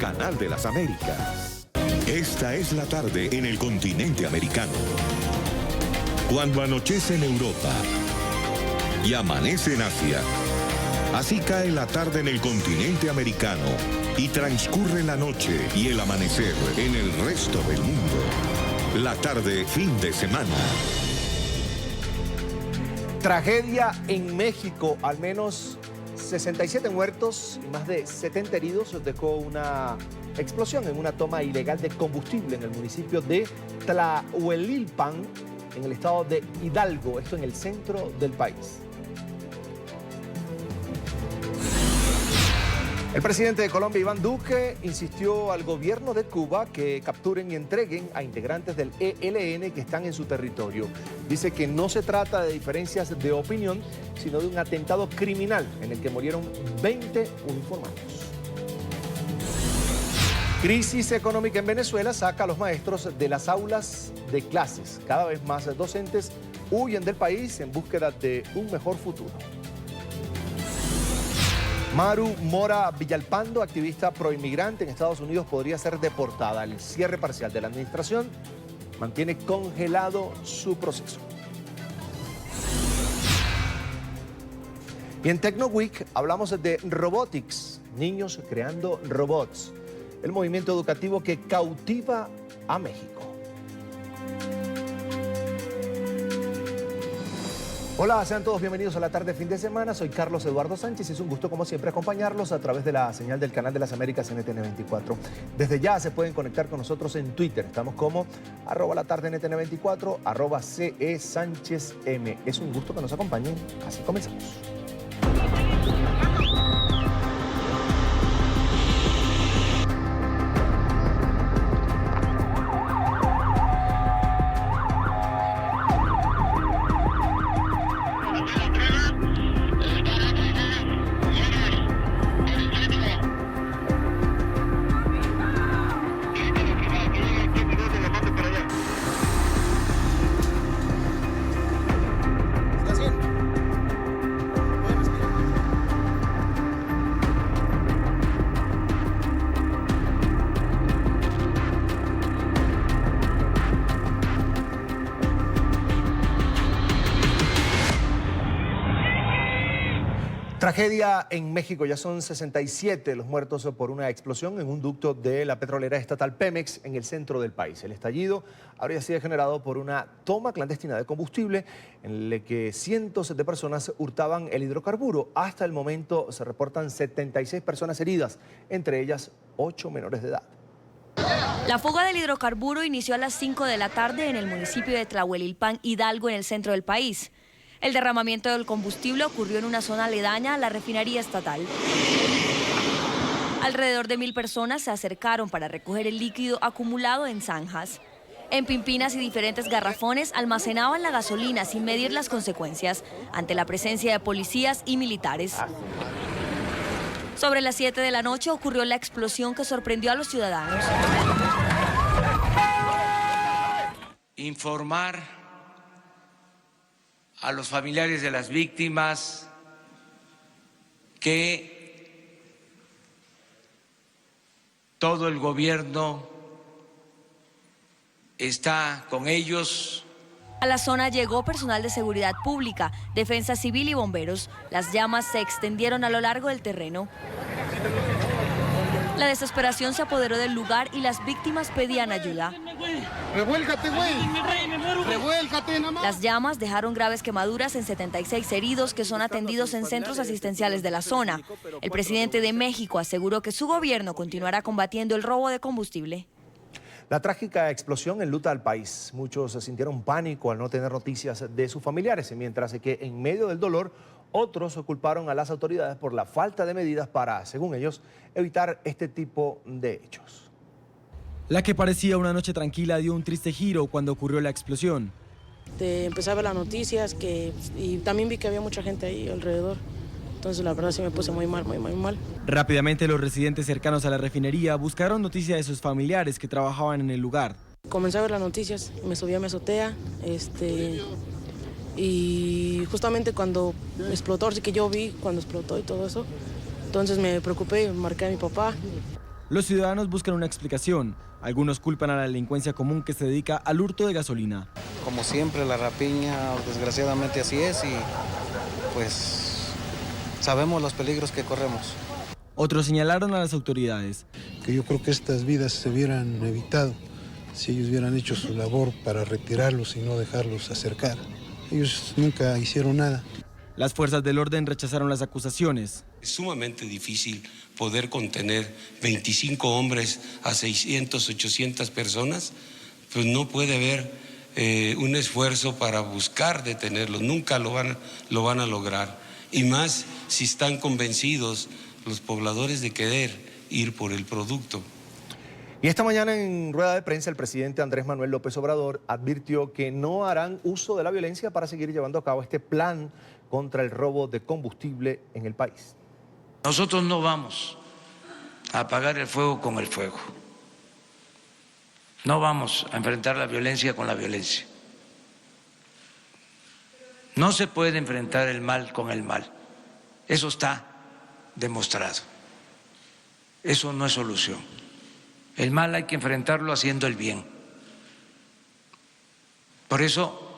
Canal de las Américas. Esta es la tarde en el continente americano. Cuando anochece en Europa y amanece en Asia, así cae la tarde en el continente americano y transcurre la noche y el amanecer en el resto del mundo. La tarde fin de semana. Tragedia en México, al menos 67 muertos y más de 70 heridos dejó una explosión en una toma ilegal de combustible en el municipio de Tlahuelilpan, en el estado de Hidalgo, esto en el centro del país. El presidente de Colombia, Iván Duque, insistió al gobierno de Cuba que capturen y entreguen a integrantes del ELN que están en su territorio. Dice que no se trata de diferencias de opinión, sino de un atentado criminal en el que murieron 20 uniformados. Crisis económica en Venezuela saca a los maestros de las aulas de clases. Cada vez más docentes huyen del país en búsqueda de un mejor futuro. Maru Mora Villalpando, activista proinmigrante en Estados Unidos, podría ser deportada. El cierre parcial de la administración mantiene congelado su proceso. Y en Techno Week hablamos de robotics, niños creando robots, el movimiento educativo que cautiva a México. Hola, sean todos bienvenidos a la tarde fin de semana. Soy Carlos Eduardo Sánchez y es un gusto como siempre acompañarlos a través de la señal del Canal de las Américas NTN 24. Desde ya se pueden conectar con nosotros en Twitter. Estamos como @latardenTN24, @CESánchezM. Es un gusto que nos acompañen. Así comenzamos. Tragedia en México, ya son 67 los muertos por una explosión en un ducto de la petrolera estatal Pemex en el centro del país. El estallido habría sido generado por una toma clandestina de combustible en la que cientos de personas hurtaban el hidrocarburo. Hasta el momento se reportan 76 personas heridas, entre ellas 8 menores de edad. La fuga del hidrocarburo inició a las 5 de la tarde en el municipio de Tlahuelilpan, Hidalgo, en el centro del país. El derramamiento del combustible ocurrió en una zona aledaña a la refinería estatal. Alrededor de 1000 personas se acercaron para recoger el líquido acumulado en zanjas. En pimpinas y diferentes garrafones almacenaban la gasolina sin medir las consecuencias ante la presencia de policías y militares. Sobre las 7 de la noche ocurrió la explosión que sorprendió a los ciudadanos. Informar a los familiares de las víctimas que todo el gobierno está con ellos. A la zona llegó personal de seguridad pública, defensa civil y bomberos. Las llamas se extendieron a lo largo del terreno. La desesperación se apoderó del lugar y las víctimas pedían ayuda. ¡Revuélcate, güey! ¡Revuélcate, nada más! Las llamas dejaron graves quemaduras en 76 heridos que son atendidos en centros asistenciales de la zona. El presidente de México aseguró que su gobierno continuará combatiendo el robo de combustible. La trágica explosión enluta al país. Muchos se sintieron pánico al no tener noticias de sus familiares, mientras que en medio del dolor, otros culparon a las autoridades por la falta de medidas para, según ellos, evitar este tipo de hechos. La que parecía una noche tranquila dio un triste giro cuando ocurrió la explosión. Empecé a ver las noticias y también vi que había mucha gente ahí alrededor. Entonces la verdad sí me puse muy mal, muy mal. Rápidamente los residentes cercanos a la refinería buscaron noticias de sus familiares que trabajaban en el lugar. Comencé a ver las noticias, me subí a mi azotea, y justamente cuando explotó, así que yo vi cuando explotó y todo eso, entonces me preocupé y marqué a mi papá. Los ciudadanos buscan una explicación. Algunos culpan a la delincuencia común que se dedica al hurto de gasolina. Como siempre, la rapiña, desgraciadamente así es, y pues sabemos los peligros que corremos. Otros señalaron a las autoridades. Que yo creo que estas vidas se hubieran evitado si ellos hubieran hecho su labor para retirarlos y no dejarlos acercar. Ellos nunca hicieron nada. Las fuerzas del orden rechazaron las acusaciones. Es sumamente difícil poder contener 25 hombres a 600, 800 personas. Pues no puede haber un esfuerzo para buscar detenerlos. Nunca lo van a lograr. Y más si están convencidos los pobladores de querer ir por el producto. Y esta mañana en rueda de prensa el presidente Andrés Manuel López Obrador advirtió que no harán uso de la violencia para seguir llevando a cabo este plan contra el robo de combustible en el país. Nosotros no vamos a apagar el fuego con el fuego. No vamos a enfrentar la violencia con la violencia. No se puede enfrentar el mal con el mal. Eso está demostrado. Eso no es solución. El mal hay que enfrentarlo haciendo el bien. Por eso,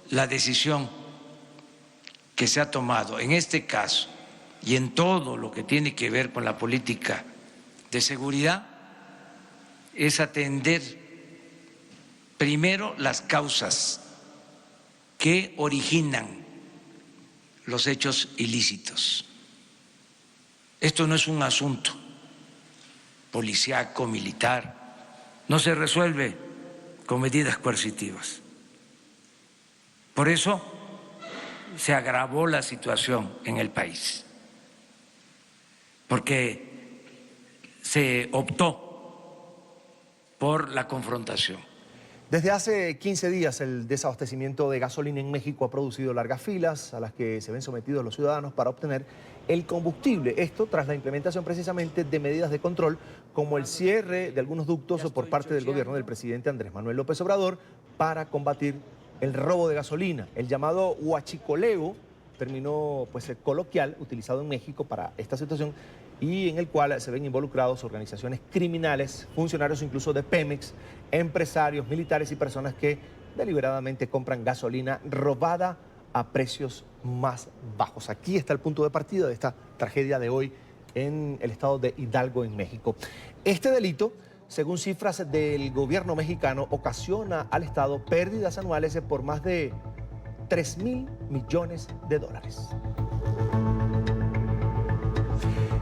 la decisión que se ha tomado en este caso y en todo lo que tiene que ver con la política de seguridad es atender primero las causas que originan los hechos ilícitos. Esto no es un asunto policíaco, militar, no se resuelve con medidas coercitivas. Por eso se agravó la situación en el país, porque se optó por la confrontación. Desde hace 15 días el desabastecimiento de gasolina en México ha producido largas filas a las que se ven sometidos los ciudadanos para obtener el combustible. Esto tras la implementación precisamente de medidas de control como el cierre de algunos ductos por parte del gobierno del presidente Andrés Manuel López Obrador para combatir el robo de gasolina. El llamado huachicoleo, término coloquial utilizado en México para esta situación y en el cual se ven involucrados organizaciones criminales, funcionarios incluso de Pemex, empresarios, militares y personas que deliberadamente compran gasolina robada a precios más bajos. Aquí está el punto de partida de esta tragedia de hoy en el estado de Hidalgo, en México. Este delito, según cifras del gobierno mexicano, ocasiona al Estado pérdidas anuales por más de 3.000 millones de dólares.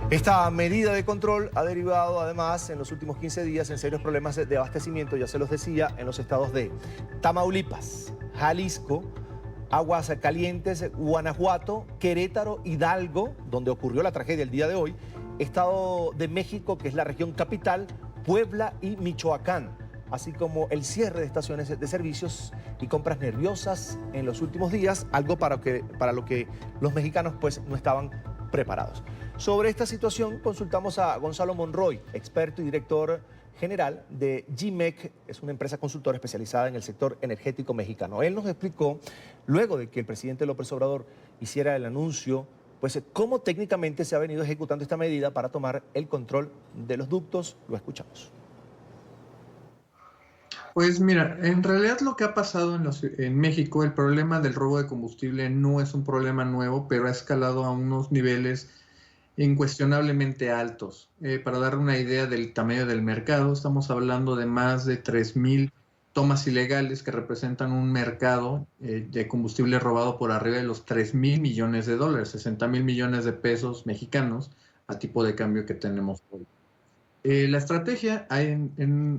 Esta medida de control ha derivado además en los últimos 15 días en serios problemas de abastecimiento, ya se los decía, en los estados de Tamaulipas, Jalisco, Aguascalientes, Guanajuato, Querétaro, Hidalgo, donde ocurrió la tragedia el día de hoy, Estado de México, que es la región capital, Puebla y Michoacán, así como el cierre de estaciones de servicios y compras nerviosas en los últimos días, algo para lo que los mexicanos no estaban preparados. Sobre esta situación consultamos a Gonzalo Monroy, experto y director general de GMEC, es una empresa consultora especializada en el sector energético mexicano. Él nos explicó, luego de que el presidente López Obrador hiciera el anuncio, cómo técnicamente se ha venido ejecutando esta medida para tomar el control de los ductos. Lo escuchamos. Pues mira, en realidad lo que ha pasado en México, el problema del robo de combustible no es un problema nuevo, pero ha escalado a unos niveles incuestionablemente altos. Para dar una idea del tamaño del mercado, estamos hablando de más de 3.000 tomas ilegales que representan un mercado de combustible robado por arriba de los 3.000 millones de dólares, 60.000 millones de pesos mexicanos a tipo de cambio que tenemos hoy. La estrategia,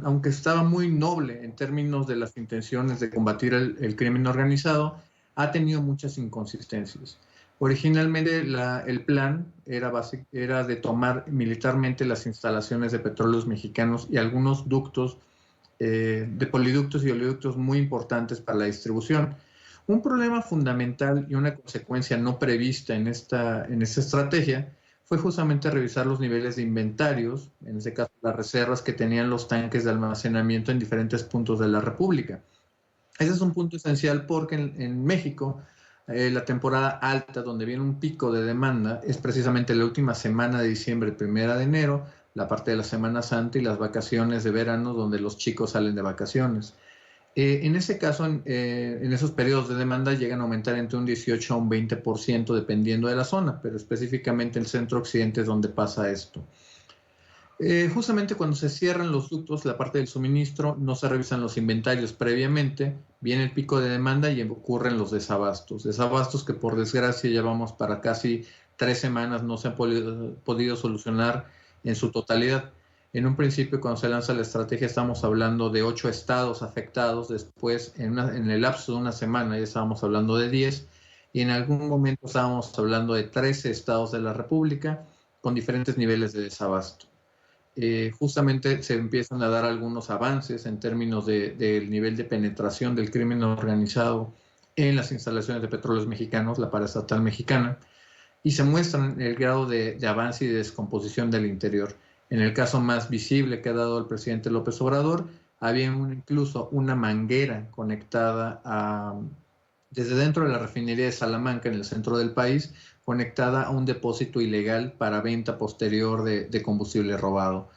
aunque estaba muy noble en términos de las intenciones de combatir el crimen organizado, ha tenido muchas inconsistencias. Originalmente el plan era de tomar militarmente las instalaciones de petróleos mexicanos y algunos ductos, de poliductos y oleoductos muy importantes para la distribución. Un problema fundamental y una consecuencia no prevista en esta estrategia fue justamente revisar los niveles de inventarios, en este caso las reservas que tenían los tanques de almacenamiento en diferentes puntos de la República. Ese es un punto esencial porque en México la temporada alta, donde viene un pico de demanda, es precisamente la última semana de diciembre, 1 de enero, la parte de la Semana Santa y las vacaciones de verano, donde los chicos salen de vacaciones. En ese caso, en esos periodos de demanda llegan a aumentar entre un 18 a un 20% dependiendo de la zona, pero específicamente el centro occidente es donde pasa esto. Justamente cuando se cierran los ductos, la parte del suministro, no se revisan los inventarios previamente, viene el pico de demanda y ocurren los desabastos. Desabastos que por desgracia llevamos para casi 3 semanas, no se han podido solucionar en su totalidad. En un principio, cuando se lanza la estrategia, estamos hablando de 8 estados afectados. Después, en el lapso de una semana, ya estábamos hablando de 10. Y en algún momento estábamos hablando de 13 estados de la República con diferentes niveles de desabasto. Justamente se empiezan a dar algunos avances en términos del nivel de penetración del crimen organizado en las instalaciones de Petróleos Mexicanos, la paraestatal mexicana, y se muestran el grado de avance y de descomposición del interior. En el caso más visible que ha dado el presidente López Obrador, había incluso una manguera conectada desde dentro de la refinería de Salamanca, en el centro del país, conectada a un depósito ilegal para venta posterior de combustible robado.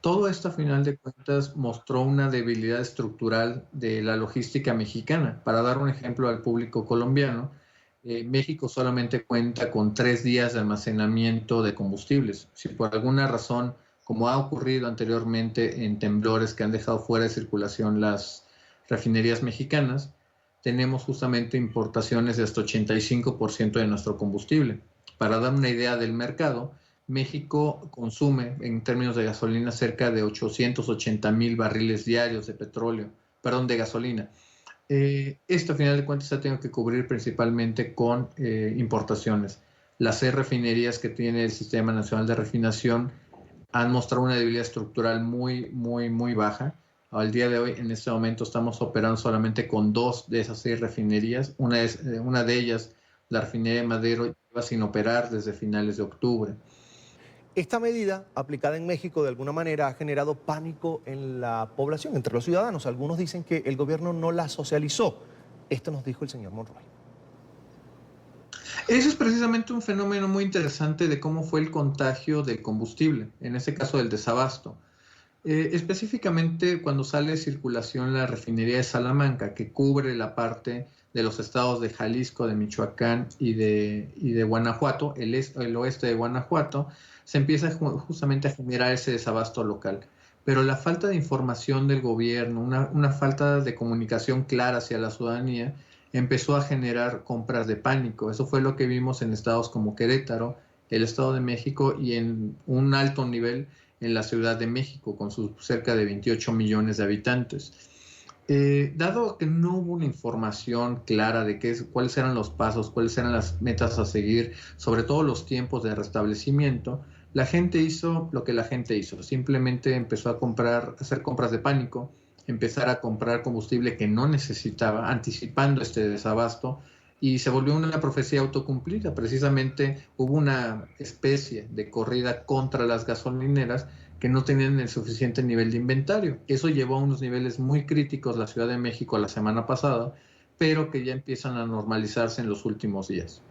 Todo esto, a final de cuentas, mostró una debilidad estructural de la logística mexicana. Para dar un ejemplo al público colombiano, México solamente cuenta con 3 días de almacenamiento de combustibles. Si por alguna razón, como ha ocurrido anteriormente en temblores que han dejado fuera de circulación las refinerías mexicanas, tenemos justamente importaciones de hasta 85% de nuestro combustible. Para dar una idea del mercado, México consume en términos de gasolina cerca de 880,000 barriles diarios de gasolina. Esto, a final de cuentas, se ha tenido que cubrir principalmente con importaciones. Las 6 refinerías que tiene el Sistema Nacional de Refinación han mostrado una debilidad estructural muy baja. Al día de hoy, en este momento, estamos operando solamente con 2 de esas 6 refinerías. Una de ellas, la refinería de Madero, lleva sin operar desde finales de octubre. Esta medida, aplicada en México, de alguna manera ha generado pánico en la población, entre los ciudadanos. Algunos dicen que el gobierno no la socializó. Esto nos dijo el señor Monroy. Eso es precisamente un fenómeno muy interesante de cómo fue el contagio del combustible, en este caso del desabasto. Específicamente cuando sale de circulación la refinería de Salamanca, que cubre la parte de los estados de Jalisco, de Michoacán y de Guanajuato, el oeste de Guanajuato, se empieza justamente a generar ese desabasto local. Pero la falta de información del gobierno, una falta de comunicación clara hacia la ciudadanía, empezó a generar compras de pánico. Eso fue lo que vimos en estados como Querétaro, el Estado de México y en un alto nivel en la Ciudad de México, con sus cerca de 28 millones de habitantes. Dado que no hubo una información clara de cuáles eran los pasos, cuáles eran las metas a seguir, sobre todo los tiempos de restablecimiento, la gente hizo lo que la gente hizo. Simplemente empezó a hacer compras de pánico, empezar a comprar combustible que no necesitaba, anticipando este desabasto, y se volvió una profecía autocumplida. Precisamente hubo una especie de corrida contra las gasolineras que no tenían el suficiente nivel de inventario. Eso llevó a unos niveles muy críticos la Ciudad de México la semana pasada, pero que ya empiezan a normalizarse en los últimos días.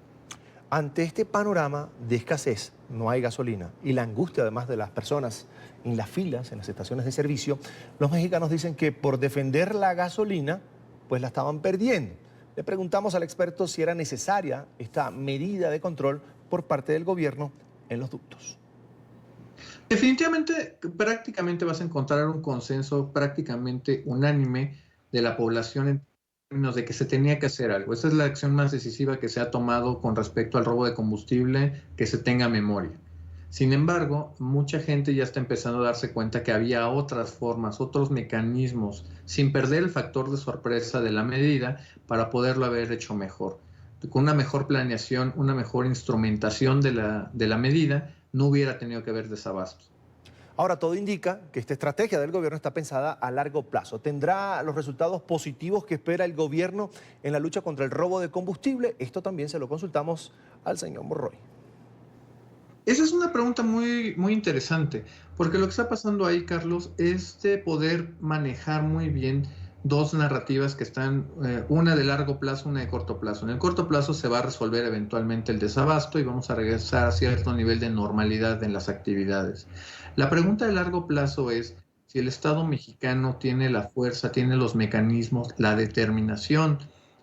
Ante este panorama de escasez, no hay gasolina, y la angustia además de las personas en las filas, en las estaciones de servicio, los mexicanos dicen que por defender la gasolina, pues la estaban perdiendo. Le preguntamos al experto si era necesaria esta medida de control por parte del gobierno en los ductos. Definitivamente, prácticamente vas a encontrar un consenso prácticamente unánime de la población en términos de que se tenía que hacer algo. Esa es la acción más decisiva que se ha tomado con respecto al robo de combustible, que se tenga memoria. Sin embargo, mucha gente ya está empezando a darse cuenta que había otras formas, otros mecanismos, sin perder el factor de sorpresa de la medida, para poderlo haber hecho mejor. Con una mejor planeación, una mejor instrumentación de la medida, no hubiera tenido que haber desabasto. Ahora, todo indica que esta estrategia del gobierno está pensada a largo plazo. ¿Tendrá los resultados positivos que espera el gobierno en la lucha contra el robo de combustible? Esto también se lo consultamos al señor Monroy. Esa es una pregunta muy interesante, porque lo que está pasando ahí, Carlos, es de poder manejar muy bien dos narrativas que están, una de largo plazo, una de corto plazo. En el corto plazo se va a resolver eventualmente el desabasto y vamos a regresar a cierto nivel de normalidad en las actividades. La pregunta de largo plazo es si el Estado mexicano tiene la fuerza, tiene los mecanismos, la determinación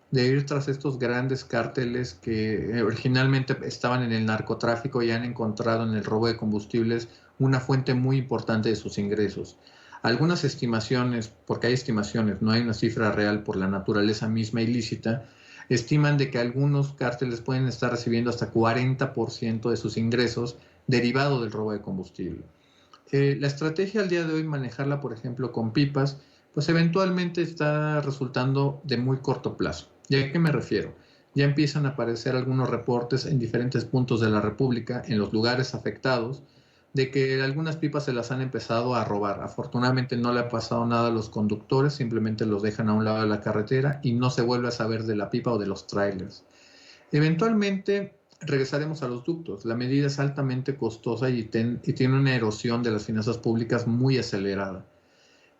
de ir tras estos grandes cárteles que originalmente estaban en el narcotráfico y han encontrado en el robo de combustibles una fuente muy importante de sus ingresos. Algunas estimaciones, porque hay estimaciones, no hay una cifra real por la naturaleza misma ilícita, estiman de que algunos cárteles pueden estar recibiendo hasta 40% de sus ingresos derivado del robo de combustible. La estrategia al día de hoy, manejarla, por ejemplo, con pipas, pues eventualmente está resultando de muy corto plazo. ¿Y a qué me refiero? Ya empiezan a aparecer algunos reportes en diferentes puntos de la República, en los lugares afectados, de que algunas pipas se las han empezado a robar. Afortunadamente no le ha pasado nada a los conductores, simplemente los dejan a un lado de la carretera y no se vuelve a saber de la pipa o de los trailers. Eventualmente regresaremos a los ductos. La medida es altamente costosa y tiene una erosión de las finanzas públicas muy acelerada.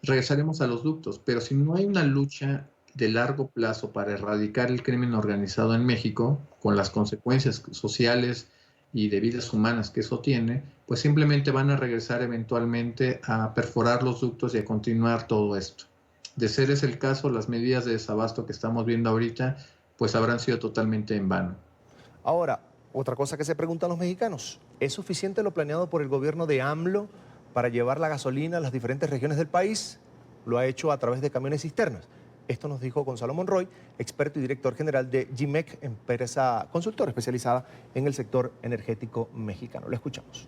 Regresaremos a los ductos, pero si no hay una lucha de largo plazo para erradicar el crimen organizado en México, con las consecuencias sociales y de vidas humanas que eso tiene, pues simplemente van a regresar eventualmente a perforar los ductos y a continuar todo esto. De ser ese el caso, las medidas de desabasto que estamos viendo ahorita, pues habrán sido totalmente en vano. Ahora, otra cosa que se preguntan los mexicanos, ¿es suficiente lo planeado por el gobierno de AMLO para llevar la gasolina a las diferentes regiones del país? Lo ha hecho a través de camiones cisternas. Esto nos dijo Gonzalo Monroy, experto y director general de GIMEC, empresa consultora especializada en el sector energético mexicano. Lo escuchamos.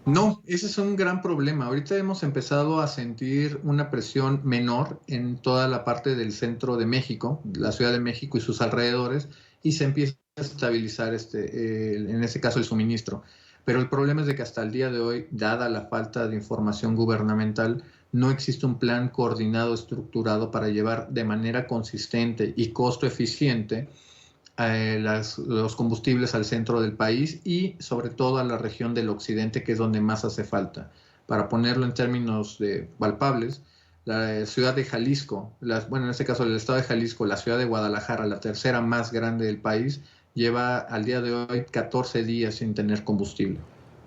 No, ese es un gran problema. Ahorita hemos empezado a sentir una presión menor en toda la parte del centro de México, la Ciudad de México y sus alrededores, y se empieza a estabilizar en ese caso el suministro. Pero el problema es de que hasta el día de hoy, dada la falta de información gubernamental, no existe un plan coordinado, estructurado para llevar de manera consistente y costo eficiente los combustibles al centro del país y sobre todo a la región del occidente, que es donde más hace falta. Para ponerlo en términos palpables, la ciudad de Jalisco, en este caso el estado de Jalisco, la ciudad de Guadalajara, la tercera más grande del país, lleva al día de hoy 14 días sin tener combustible.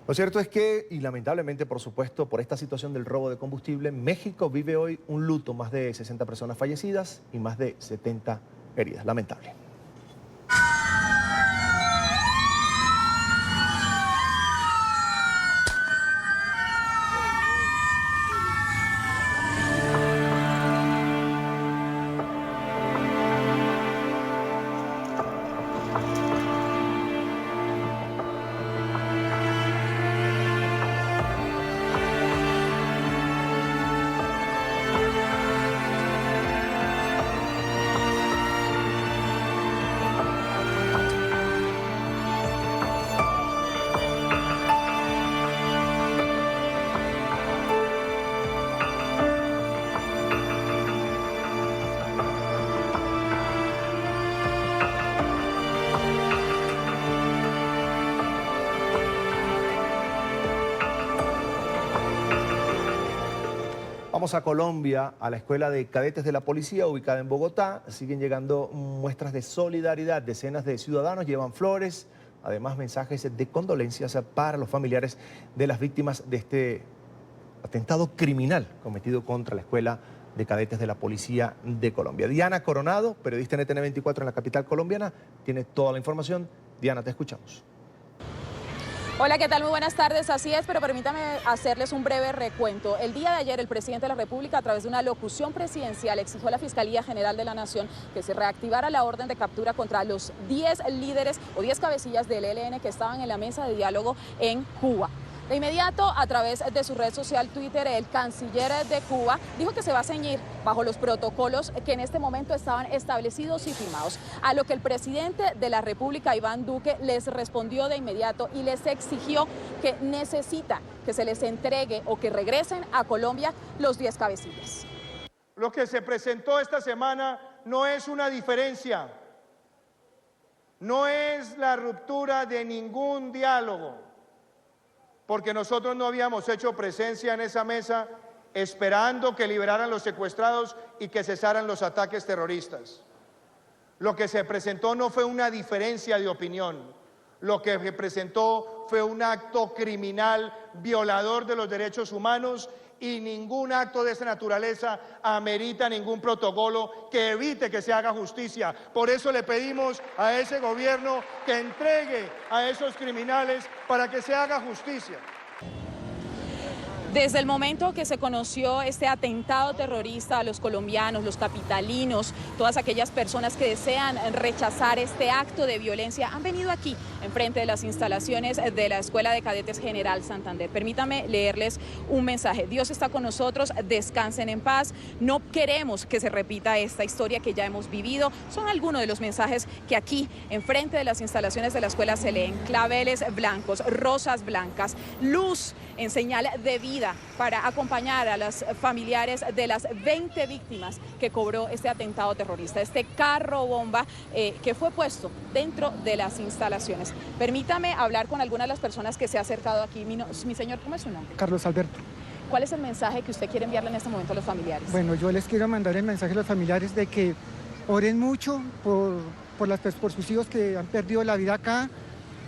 Lo cierto es que, y lamentablemente, por supuesto, por esta situación del robo de combustible, México vive hoy un luto, más de 60 personas fallecidas y más de 70 heridas. Lamentable. Vamos a Colombia, a la Escuela de Cadetes de la Policía, ubicada en Bogotá. Siguen llegando muestras de solidaridad. Decenas de ciudadanos llevan flores, además mensajes de condolencias para los familiares de las víctimas de este atentado criminal cometido contra la Escuela de Cadetes de la Policía de Colombia. Diana Coronado, periodista en NTN 24 en la capital colombiana, tiene toda la información. Diana, te escuchamos. Hola, ¿qué tal? Muy buenas tardes. Así es, pero permítame hacerles un breve recuento. El día de ayer, el presidente de la República, a través de una locución presidencial, exigió a la Fiscalía General de la Nación que se reactivara la orden de captura contra los 10 líderes o 10 cabecillas del ELN que estaban en la mesa de diálogo en Cuba. De inmediato, a través de su red social Twitter, el canciller de Cuba dijo que se va a ceñir bajo los protocolos que en este momento estaban establecidos y firmados. A lo que el presidente de la República, Iván Duque, les respondió de inmediato y les exigió que necesitan que se les entregue o que regresen a Colombia los 10 cabecillas. Lo que se presentó esta semana no es una diferencia, no es la ruptura de ningún diálogo, porque nosotros no habíamos hecho presencia en esa mesa esperando que liberaran los secuestrados y que cesaran los ataques terroristas. Lo que se presentó no fue una diferencia de opinión, lo que se presentó fue un acto criminal violador de los derechos humanos y ningún acto de esa naturaleza amerita ningún protocolo que evite que se haga justicia. Por eso le pedimos a ese gobierno que entregue a esos criminales para que se haga justicia. Desde el momento que se conoció este atentado terrorista, a los colombianos, los capitalinos, todas aquellas personas que desean rechazar este acto de violencia, han venido aquí, enfrente de las instalaciones de la Escuela de Cadetes General Santander. Permítame leerles un mensaje. Dios está con nosotros, descansen en paz. No queremos que se repita esta historia que ya hemos vivido. Son algunos de los mensajes que aquí, enfrente de las instalaciones de la escuela, se leen. Claveles blancos, rosas blancas, luz en señal de vida para acompañar a los familiares de las 20 víctimas que cobró este atentado terrorista, este carro bomba que fue puesto dentro de las instalaciones. Permítame hablar con algunas de las personas que se ha acercado aquí. Mi señor, ¿cómo es su nombre? Carlos Alberto. ¿Cuál es el mensaje que usted quiere enviarle en este momento a los familiares? Bueno, yo les quiero mandar el mensaje a los familiares de que oren mucho por sus hijos que han perdido la vida acá,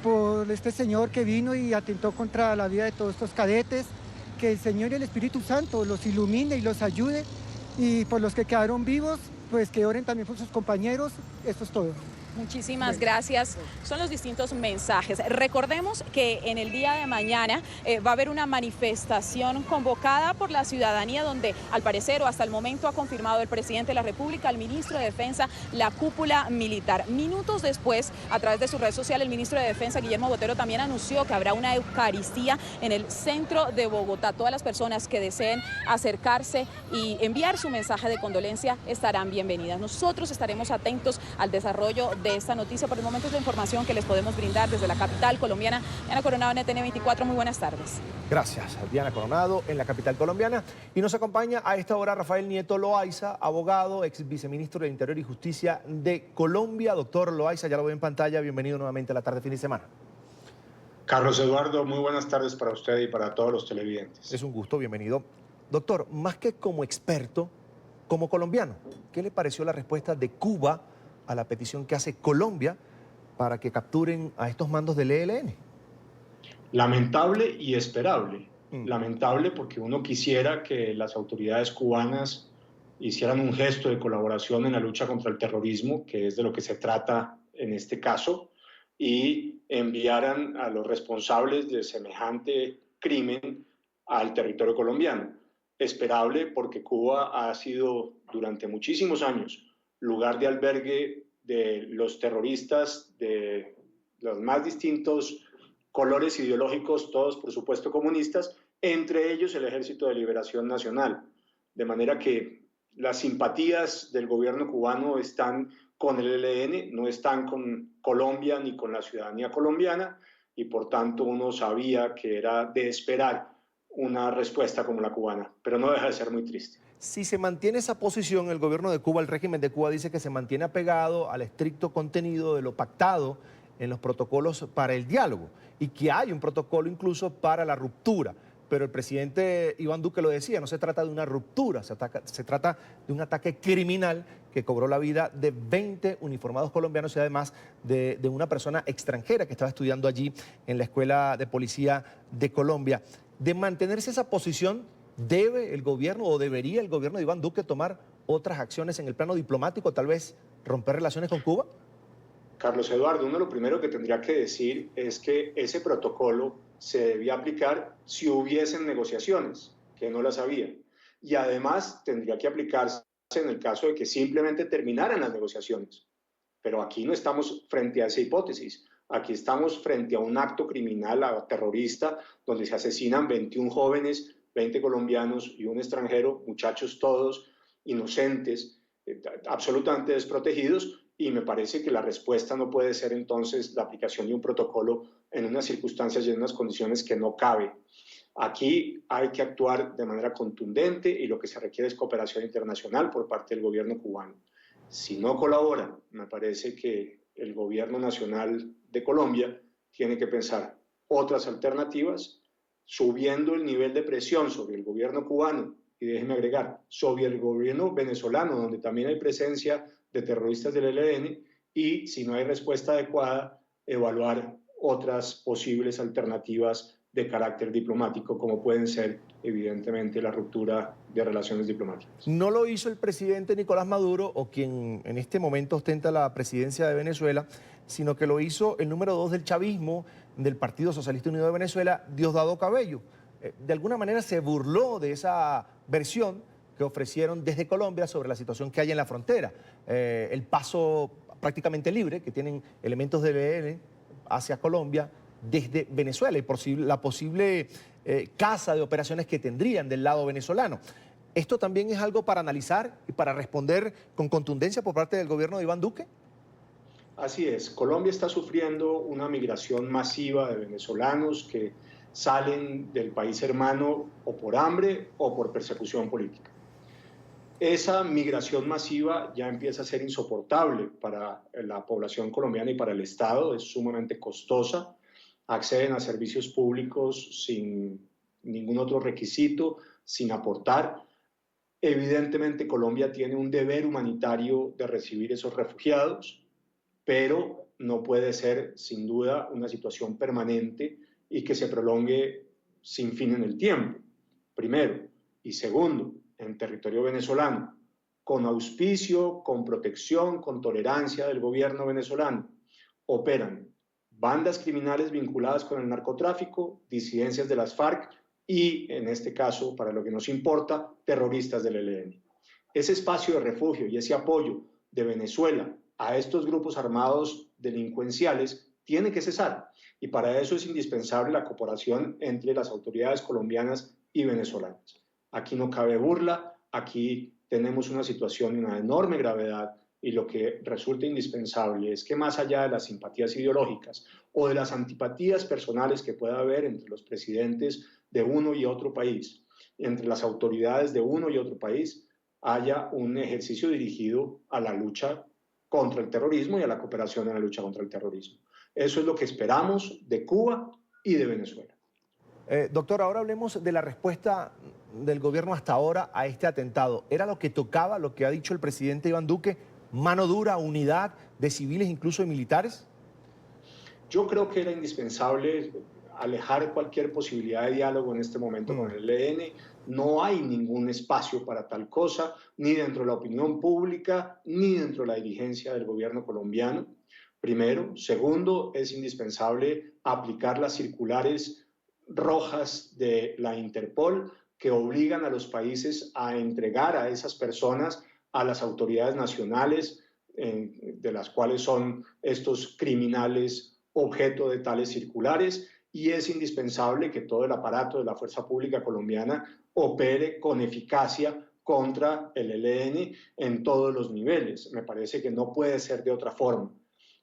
por este señor que vino y atentó contra la vida de todos estos cadetes, que el Señor y el Espíritu Santo los ilumine y los ayude, y por los que quedaron vivos, pues que oren también por sus compañeros. Esto es todo. Muchísimas gracias. Son los distintos mensajes. Recordemos que en el día de mañana va a haber una manifestación convocada por la ciudadanía donde, al parecer o hasta el momento, ha confirmado el presidente de la República, el ministro de Defensa, la cúpula militar. Minutos después, a través de su red social, el ministro de Defensa, Guillermo Botero, también anunció que habrá una Eucaristía en el centro de Bogotá. Todas las personas que deseen acercarse y enviar su mensaje de condolencia estarán bienvenidas. Nosotros estaremos atentos al desarrollo de esta noticia. Por el momento es la información que les podemos brindar desde la capital colombiana. Diana Coronado, NTN 24, muy buenas tardes. Gracias, Diana Coronado, en la capital colombiana. Y nos acompaña a esta hora Rafael Nieto Loaiza, abogado, ex viceministro del Interior y Justicia de Colombia. Doctor Loaiza, ya lo veo en pantalla. Bienvenido nuevamente a la tarde, fin de semana. Carlos Eduardo, muy buenas tardes para usted y para todos los televidentes. Es un gusto, bienvenido. Doctor, más que como experto, como colombiano, ¿qué le pareció la respuesta de Cuba a la petición que hace Colombia para que capturen a estos mandos del ELN? Lamentable y esperable. Lamentable porque uno quisiera que las autoridades cubanas hicieran un gesto de colaboración en la lucha contra el terrorismo, que es de lo que se trata en este caso, y enviaran a los responsables de semejante crimen al territorio colombiano. Esperable porque Cuba ha sido durante muchísimos años lugar de albergue de los terroristas de los más distintos colores ideológicos, todos por supuesto comunistas, entre ellos el Ejército de Liberación Nacional. De manera que las simpatías del gobierno cubano están con el ELN, no están con Colombia ni con la ciudadanía colombiana, y por tanto uno sabía que era de esperar una respuesta como la cubana, pero no deja de ser muy triste. Si se mantiene esa posición, el gobierno de Cuba, el régimen de Cuba dice que se mantiene apegado al estricto contenido de lo pactado en los protocolos para el diálogo y que hay un protocolo incluso para la ruptura. Pero el presidente Iván Duque lo decía, no se trata de una ruptura, se trata de un ataque criminal que cobró la vida de 20 uniformados colombianos y además de una persona extranjera que estaba estudiando allí en la Escuela de Policía de Colombia. De mantenerse esa posición, ¿debe el gobierno o debería el gobierno de Iván Duque tomar otras acciones en el plano diplomático, tal vez romper relaciones con Cuba? Carlos Eduardo, uno lo primero que tendría que decir es que ese protocolo se debía aplicar si hubiesen negociaciones, que no las había. Y además tendría que aplicarse en el caso de que simplemente terminaran las negociaciones. Pero aquí no estamos frente a esa hipótesis. Aquí estamos frente a un acto criminal terrorista donde se asesinan 21 jóvenes, 20 colombianos y un extranjero, muchachos todos inocentes, absolutamente desprotegidos, y me parece que la respuesta no puede ser entonces la aplicación de un protocolo en unas circunstancias y en unas condiciones que no cabe. Aquí hay que actuar de manera contundente y lo que se requiere es cooperación internacional por parte del gobierno cubano. Si no colaboran, me parece que el gobierno nacional de Colombia tiene que pensar otras alternativas, subiendo el nivel de presión sobre el gobierno cubano y déjeme agregar, sobre el gobierno venezolano, donde también hay presencia de terroristas del ELN, y si no hay respuesta adecuada, evaluar otras posibles alternativas de carácter diplomático, como pueden ser, evidentemente, la ruptura de relaciones diplomáticas. No lo hizo el presidente Nicolás Maduro, o quien en este momento ostenta la presidencia de Venezuela, sino que lo hizo el número 2 del chavismo, del Partido Socialista Unido de Venezuela, Diosdado Cabello. De alguna manera se burló de esa versión que ofrecieron desde Colombia sobre la situación que hay en la frontera. El paso prácticamente libre que tienen elementos del ELN hacia Colombia desde Venezuela y la posible caza de operaciones que tendrían del lado venezolano. ¿Esto también es algo para analizar y para responder con contundencia por parte del gobierno de Iván Duque? Así es, Colombia está sufriendo una migración masiva de venezolanos que salen del país hermano o por hambre o por persecución política. Esa migración masiva ya empieza a ser insoportable para la población colombiana y para el Estado, es sumamente costosa, acceden a servicios públicos sin ningún otro requisito, sin aportar. Evidentemente Colombia tiene un deber humanitario de recibir esos refugiados, pero no puede ser sin duda una situación permanente y que se prolongue sin fin en el tiempo, primero. Y segundo, en territorio venezolano, con auspicio, con protección, con tolerancia del gobierno venezolano, operan bandas criminales vinculadas con el narcotráfico, disidencias de las FARC y, en este caso, para lo que nos importa, terroristas del ELN. Ese espacio de refugio y ese apoyo de Venezuela a estos grupos armados delincuenciales tiene que cesar, y para eso es indispensable la cooperación entre las autoridades colombianas y venezolanas. Aquí no cabe burla, aquí tenemos una situación de una enorme gravedad, y lo que resulta indispensable es que más allá de las simpatías ideológicas o de las antipatías personales que pueda haber entre los presidentes de uno y otro país, entre las autoridades de uno y otro país, haya un ejercicio dirigido a la lucha contra el terrorismo y a la cooperación en la lucha contra el terrorismo. Eso es lo que esperamos de Cuba y de Venezuela. Doctor, ahora hablemos de la respuesta del gobierno hasta ahora a este atentado. ¿Era lo que tocaba, lo que ha dicho el presidente Iván Duque, mano dura, unidad de civiles, incluso de militares? Yo creo que era indispensable alejar cualquier posibilidad de diálogo en este momento con el ELN. No hay ningún espacio para tal cosa, ni dentro de la opinión pública, ni dentro de la dirigencia del gobierno colombiano. Primero. Segundo, es indispensable aplicar las circulares rojas de la Interpol que obligan a los países a entregar a esas personas a las autoridades nacionales, de las cuales son estos criminales objeto de tales circulares, y es indispensable que todo el aparato de la fuerza pública colombiana opere con eficacia contra el ELN en todos los niveles. Me parece que no puede ser de otra forma.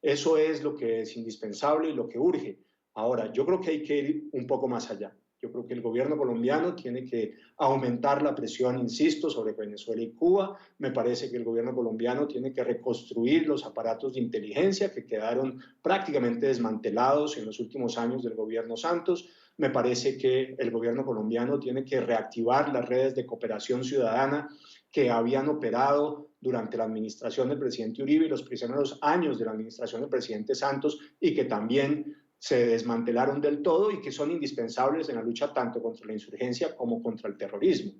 Eso es lo que es indispensable y lo que urge. Ahora, yo creo que hay que ir un poco más allá. Yo creo que el gobierno colombiano tiene que aumentar la presión, insisto, sobre Venezuela y Cuba. Me parece que el gobierno colombiano tiene que reconstruir los aparatos de inteligencia que quedaron prácticamente desmantelados en los últimos años del gobierno Santos. Me parece que el gobierno colombiano tiene que reactivar las redes de cooperación ciudadana que habían operado durante la administración del presidente Uribe y los primeros años de la administración del presidente Santos, y que también se desmantelaron del todo y que son indispensables en la lucha tanto contra la insurgencia como contra el terrorismo.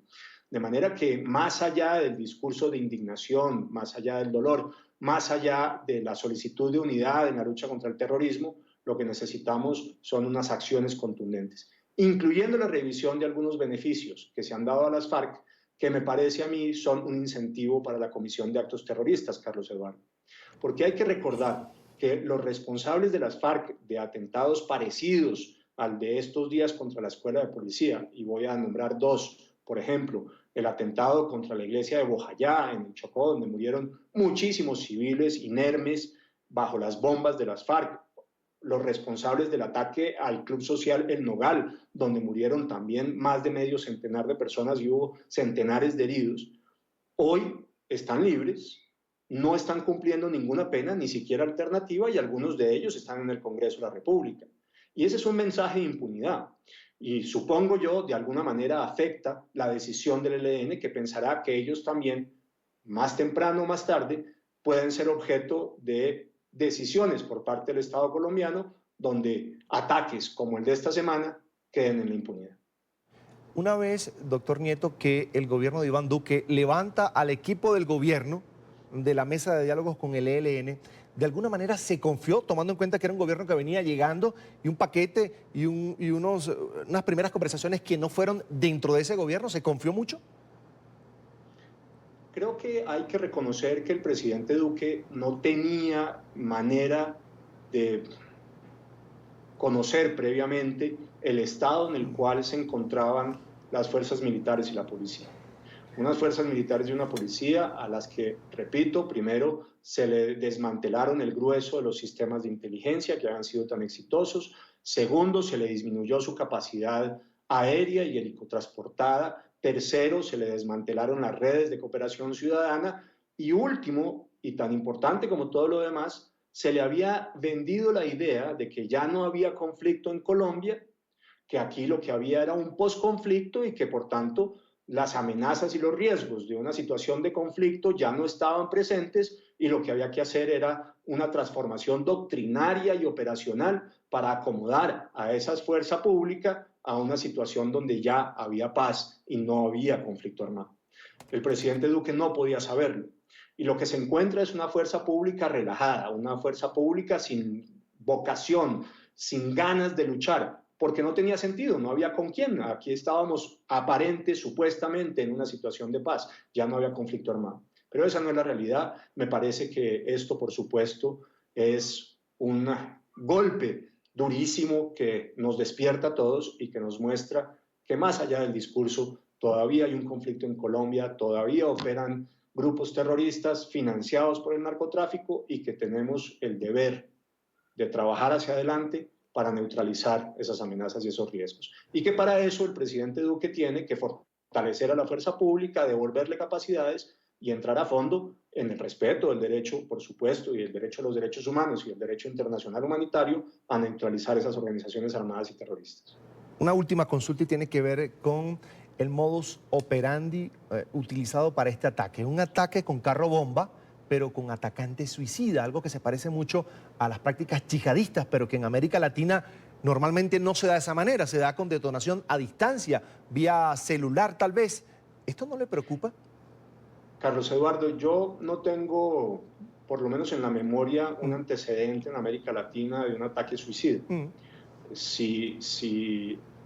De manera que más allá del discurso de indignación, más allá del dolor, más allá de la solicitud de unidad en la lucha contra el terrorismo, lo que necesitamos son unas acciones contundentes, incluyendo la revisión de algunos beneficios que se han dado a las FARC, que me parece a mí son un incentivo para la comisión de actos terroristas, Carlos Eduardo. Porque hay que recordar que los responsables de las FARC de atentados parecidos al de estos días contra la escuela de policía, y voy a nombrar dos, por ejemplo, el atentado contra la iglesia de Bojayá en el Chocó, donde murieron muchísimos civiles inermes bajo las bombas de las FARC, los responsables del ataque al Club Social El Nogal, donde murieron también más de medio centenar de personas y hubo centenares de heridos, hoy están libres, no están cumpliendo ninguna pena, ni siquiera alternativa, y algunos de ellos están en el Congreso de la República. Y ese es un mensaje de impunidad. Y supongo yo, de alguna manera afecta la decisión del ELN, que pensará que ellos también, más temprano o más tarde, pueden ser objeto de decisiones por parte del Estado colombiano, donde ataques como el de esta semana queden en la impunidad. Una vez, doctor Nieto, que el gobierno de Iván Duque levanta al equipo del gobierno de la mesa de diálogos con el ELN, de alguna manera se confió, tomando en cuenta que era un gobierno que venía llegando y un paquete y unas primeras conversaciones que no fueron dentro de ese gobierno, ¿se confió mucho? Creo que hay que reconocer que el presidente Duque no tenía manera de conocer previamente el estado en el cual se encontraban las fuerzas militares y la policía. Unas fuerzas militares y una policía a las que, repito, primero se le desmantelaron el grueso de los sistemas de inteligencia que habían sido tan exitosos. Segundo, se le disminuyó su capacidad aérea y helicotransportada. Tercero, se le desmantelaron las redes de cooperación ciudadana. Y último, y tan importante como todo lo demás, se le había vendido la idea de que ya no había conflicto en Colombia, que aquí lo que había era un posconflicto y que por tanto las amenazas y los riesgos de una situación de conflicto ya no estaban presentes y lo que había que hacer era una transformación doctrinaria y operacional para acomodar a esa fuerza pública a una situación donde ya había paz y no había conflicto armado. El presidente Duque no podía saberlo y lo que se encuentra es una fuerza pública relajada, una fuerza pública sin vocación, sin ganas de luchar, porque no tenía sentido, no había con quién. Aquí estábamos aparente, supuestamente, en una situación de paz, ya no había conflicto armado. Pero esa no es la realidad. Me parece que esto, por supuesto, es un golpe durísimo que nos despierta a todos y que nos muestra que más allá del discurso, todavía hay un conflicto en Colombia, todavía operan grupos terroristas financiados por el narcotráfico y que tenemos el deber de trabajar hacia adelante para neutralizar esas amenazas y esos riesgos. Y que para eso el presidente Duque tiene que fortalecer a la fuerza pública, devolverle capacidades y entrar a fondo en el respeto del derecho, por supuesto, y el derecho a los derechos humanos y el derecho internacional humanitario a neutralizar esas organizaciones armadas y terroristas. Una última consulta y tiene que ver con el modus operandi utilizado para este ataque. Un ataque con carro bomba, pero con atacante suicida, algo que se parece mucho a las prácticas yihadistas, pero que en América Latina normalmente no se da de esa manera, se da con detonación a distancia, vía celular tal vez. ¿Esto no le preocupa? Carlos Eduardo, yo no tengo, por lo menos en la memoria, un antecedente en América Latina de un ataque suicida. Si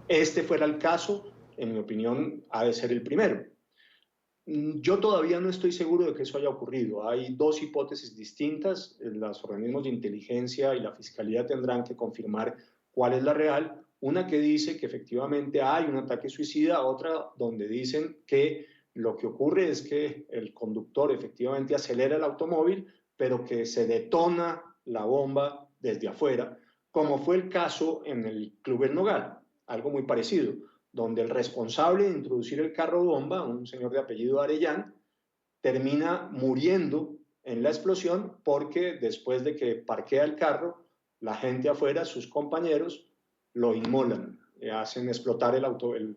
este fuera el caso, en mi opinión, ha de ser el primero. Yo todavía no estoy seguro de que eso haya ocurrido. Hay dos hipótesis distintas. Los organismos de inteligencia y la Fiscalía tendrán que confirmar cuál es la real. Una que dice que efectivamente hay un ataque suicida, otra donde dicen que lo que ocurre es que el conductor efectivamente acelera el automóvil, pero que se detona la bomba desde afuera, como fue el caso en el Club El Nogal, algo muy parecido, donde el responsable de introducir el carro bomba, un señor de apellido Arellán, termina muriendo en la explosión porque después de que parquea el carro, la gente afuera, sus compañeros, lo inmolan, hacen explotar el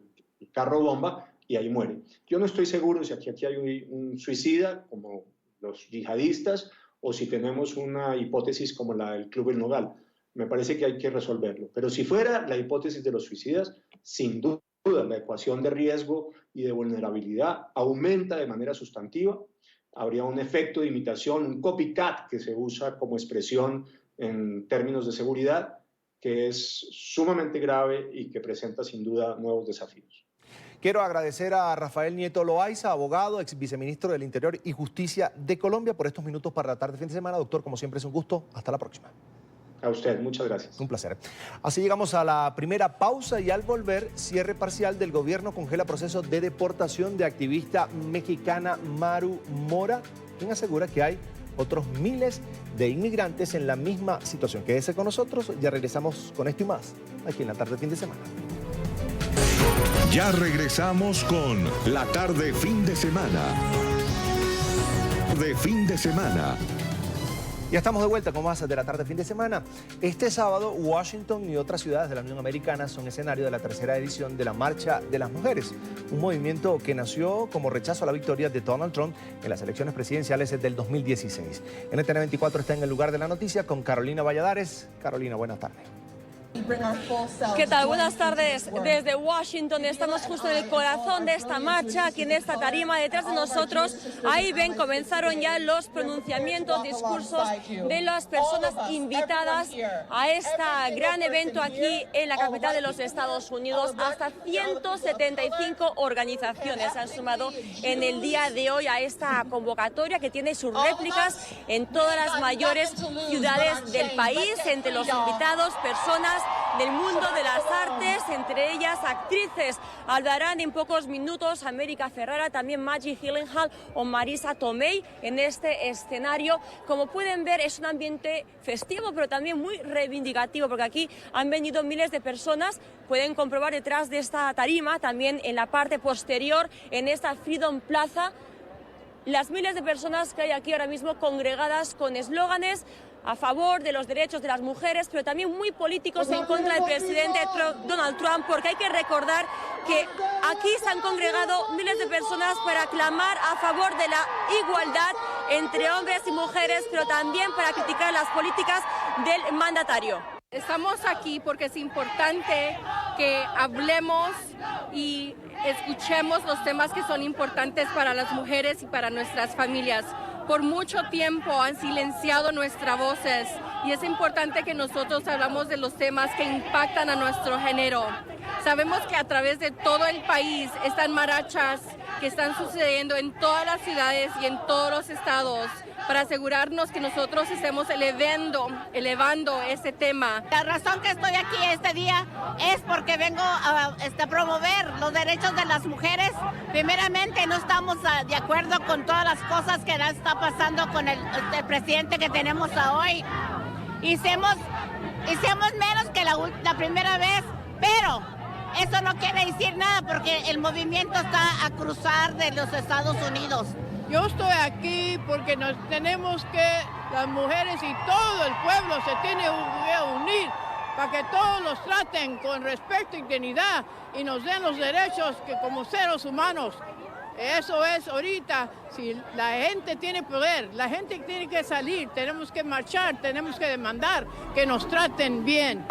carro bomba y ahí muere. Yo no estoy seguro si aquí hay un suicida, como los yihadistas, o si tenemos una hipótesis como la del Club El Nogal. Me parece que hay que resolverlo. Pero si fuera la hipótesis de los suicidas, sin duda la ecuación de riesgo y de vulnerabilidad aumenta de manera sustantiva. Habría un efecto de imitación, un copycat que se usa como expresión en términos de seguridad, que es sumamente grave y que presenta sin duda nuevos desafíos. Quiero agradecer a Rafael Nieto Loaiza, abogado, ex viceministro del Interior y Justicia de Colombia, por estos minutos para la tarde de fin de semana. Doctor, como siempre es un gusto. Hasta la próxima. A usted, muchas gracias. Un placer. Así llegamos a la primera pausa y al volver, cierre parcial del gobierno congela proceso de deportación de activista mexicana Maru Mora, quien asegura que hay otros miles de inmigrantes en la misma situación. Quédese con nosotros, ya regresamos con esto y más, aquí en la tarde de fin de semana. Ya regresamos con la tarde fin de semana. De fin de semana. Ya estamos de vuelta con más de la tarde fin de semana. Este sábado, Washington y otras ciudades de la Unión Americana son escenario de la tercera edición de la Marcha de las Mujeres, un movimiento que nació como rechazo a la victoria de Donald Trump en las elecciones presidenciales del 2016. NTN 24 está en el lugar de la noticia con Carolina Valladares. Carolina, buenas tardes. ¿Qué tal? Buenas tardes. Desde Washington estamos justo en el corazón de esta marcha, aquí en esta tarima detrás de nosotros. Ahí ven, comenzaron ya los pronunciamientos, discursos de las personas invitadas a este gran evento aquí en la capital de los Estados Unidos. Hasta 175 organizaciones se han sumado en el día de hoy a esta convocatoria que tiene sus réplicas en todas las mayores ciudades del país. Entre los invitados, personas del mundo de las artes, entre ellas actrices. Hablarán en pocos minutos América Ferrara, también Maggie Gyllenhaal o Marisa Tomei en este escenario. Como pueden ver, es un ambiente festivo, pero también muy reivindicativo, porque aquí han venido miles de personas. Pueden comprobar detrás de esta tarima, también en la parte posterior, en esta Freedom Plaza, las miles de personas que hay aquí ahora mismo congregadas con eslóganes a favor de los derechos de las mujeres, pero también muy políticos en contra del presidente Donald Trump, porque hay que recordar que aquí se han congregado miles de personas para clamar a favor de la igualdad entre hombres y mujeres, pero también para criticar las políticas del mandatario. Estamos aquí porque es importante que hablemos y escuchemos los temas que son importantes para las mujeres y para nuestras familias. Por mucho tiempo han silenciado nuestras voces y es importante que nosotros hablamos de los temas que impactan a nuestro género. Sabemos que a través de todo el país están marchas que están sucediendo en todas las ciudades y en todos los estados para asegurarnos que nosotros estemos elevando este tema. La razón que estoy aquí este día es porque vengo a promover los derechos de las mujeres. Primeramente, no estamos de acuerdo con todas las cosas que está pasando con el presidente que tenemos hoy. Hicimos menos que la primera vez, pero eso no quiere decir nada porque el movimiento está a cruzar de los Estados Unidos. Yo estoy aquí porque las mujeres y todo el pueblo se tiene que unir para que todos los traten con respeto y dignidad y nos den los derechos que como seres humanos. Eso es ahorita, si la gente tiene poder, la gente tiene que salir, tenemos que marchar, tenemos que demandar que nos traten bien.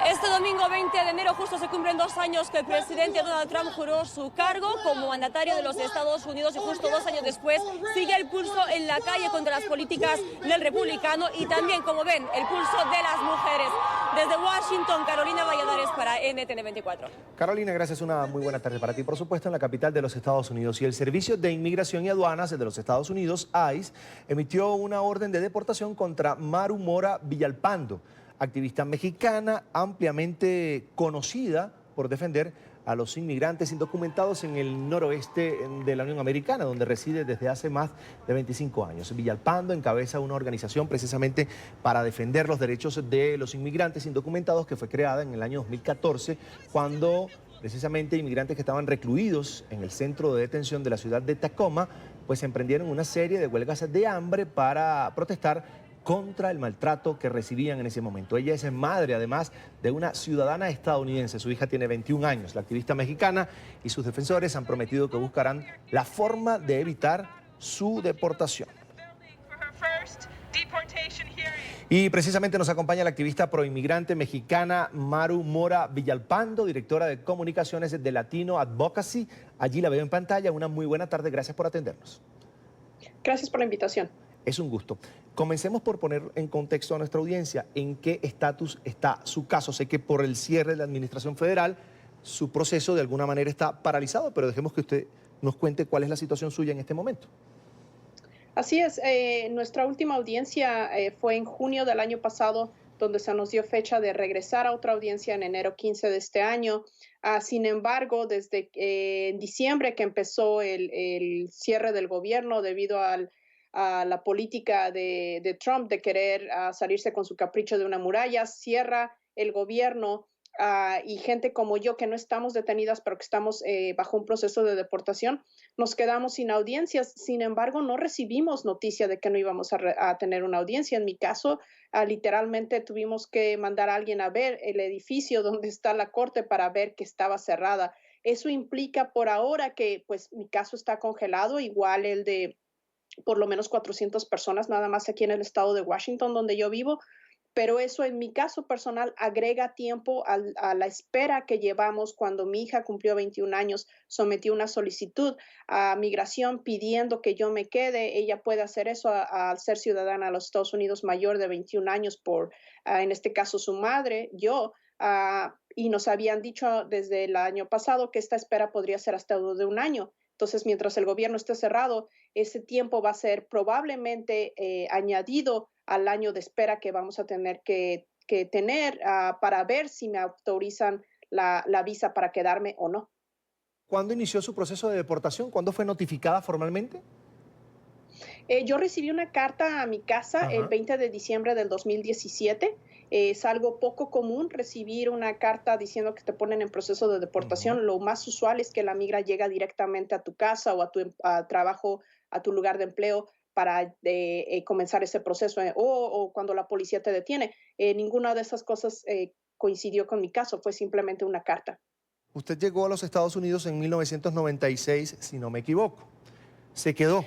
Este domingo 20 de enero justo se cumplen 2 años que el presidente Donald Trump juró su cargo como mandatario de los Estados Unidos y justo 2 años después sigue el pulso en la calle contra las políticas del republicano y también, como ven, el pulso de las mujeres. Desde Washington, Carolina Valladares para NTN 24. Carolina, gracias. Una muy buena tarde para ti. Por supuesto, en la capital de los Estados Unidos y el Servicio de Inmigración y Aduanas de los Estados Unidos, ICE, emitió una orden de deportación contra Maru Mora Villalpando, activista mexicana ampliamente conocida por defender a los inmigrantes indocumentados en el noroeste de la Unión Americana, donde reside desde hace más de 25 años. Villalpando encabeza una organización precisamente para defender los derechos de los inmigrantes indocumentados que fue creada en el año 2014, cuando precisamente inmigrantes que estaban recluidos en el centro de detención de la ciudad de Tacoma, pues emprendieron una serie de huelgas de hambre para protestar contra el maltrato que recibían en ese momento. Ella es madre, además, de una ciudadana estadounidense. Su hija tiene 21 años. La activista mexicana y sus defensores han prometido que buscarán la forma de evitar su deportación. Y precisamente nos acompaña la activista proinmigrante mexicana Maru Mora Villalpando, directora de comunicaciones de Latino Advocacy. Allí la veo en pantalla. Una muy buena tarde. Gracias por atendernos. Gracias por la invitación. Es un gusto. Comencemos por poner en contexto a nuestra audiencia en qué estatus está su caso. Sé que por el cierre de la administración federal, su proceso de alguna manera está paralizado, pero dejemos que usted nos cuente cuál es la situación suya en este momento. Así es, nuestra última audiencia fue en junio del año pasado, donde se nos dio fecha de regresar a otra audiencia en enero 15 de este año. Sin embargo, desde diciembre que empezó el cierre del gobierno debido a la política de Trump de querer salirse con su capricho de una muralla, cierra el gobierno y gente como yo que no estamos detenidas, pero que estamos bajo un proceso de deportación, nos quedamos sin audiencias. Sin embargo, no recibimos noticia de que no íbamos a tener una audiencia. En mi caso, literalmente tuvimos que mandar a alguien a ver el edificio donde está la corte para ver que estaba cerrada. Eso implica por ahora que pues mi caso está congelado, igual el de por lo menos 400 personas nada más aquí en el estado de Washington donde yo vivo. Pero eso en mi caso personal agrega tiempo a la espera que llevamos cuando mi hija cumplió 21 años, sometió una solicitud a migración pidiendo que yo me quede. Ella puede hacer eso al ser ciudadana de los Estados Unidos mayor de 21 años por, en este caso, su madre, yo. Y nos habían dicho desde el año pasado que esta espera podría ser hasta de un año. Entonces, mientras el gobierno esté cerrado, ese tiempo va a ser probablemente añadido al año de espera que vamos a tener que tener para ver si me autorizan la visa para quedarme o no. ¿Cuándo inició su proceso de deportación? ¿Cuándo fue notificada formalmente? Yo recibí una carta a mi casa el 20 de diciembre del 2017. Es algo poco común recibir una carta diciendo que te ponen en proceso de deportación. Lo más usual es que la migra llega directamente a tu casa o a tu trabajo, a tu lugar de empleo para comenzar ese proceso o cuando la policía te detiene. Ninguna de esas cosas coincidió con mi caso, fue simplemente una carta. Usted llegó a los Estados Unidos en 1996, si no me equivoco. ¿Se quedó?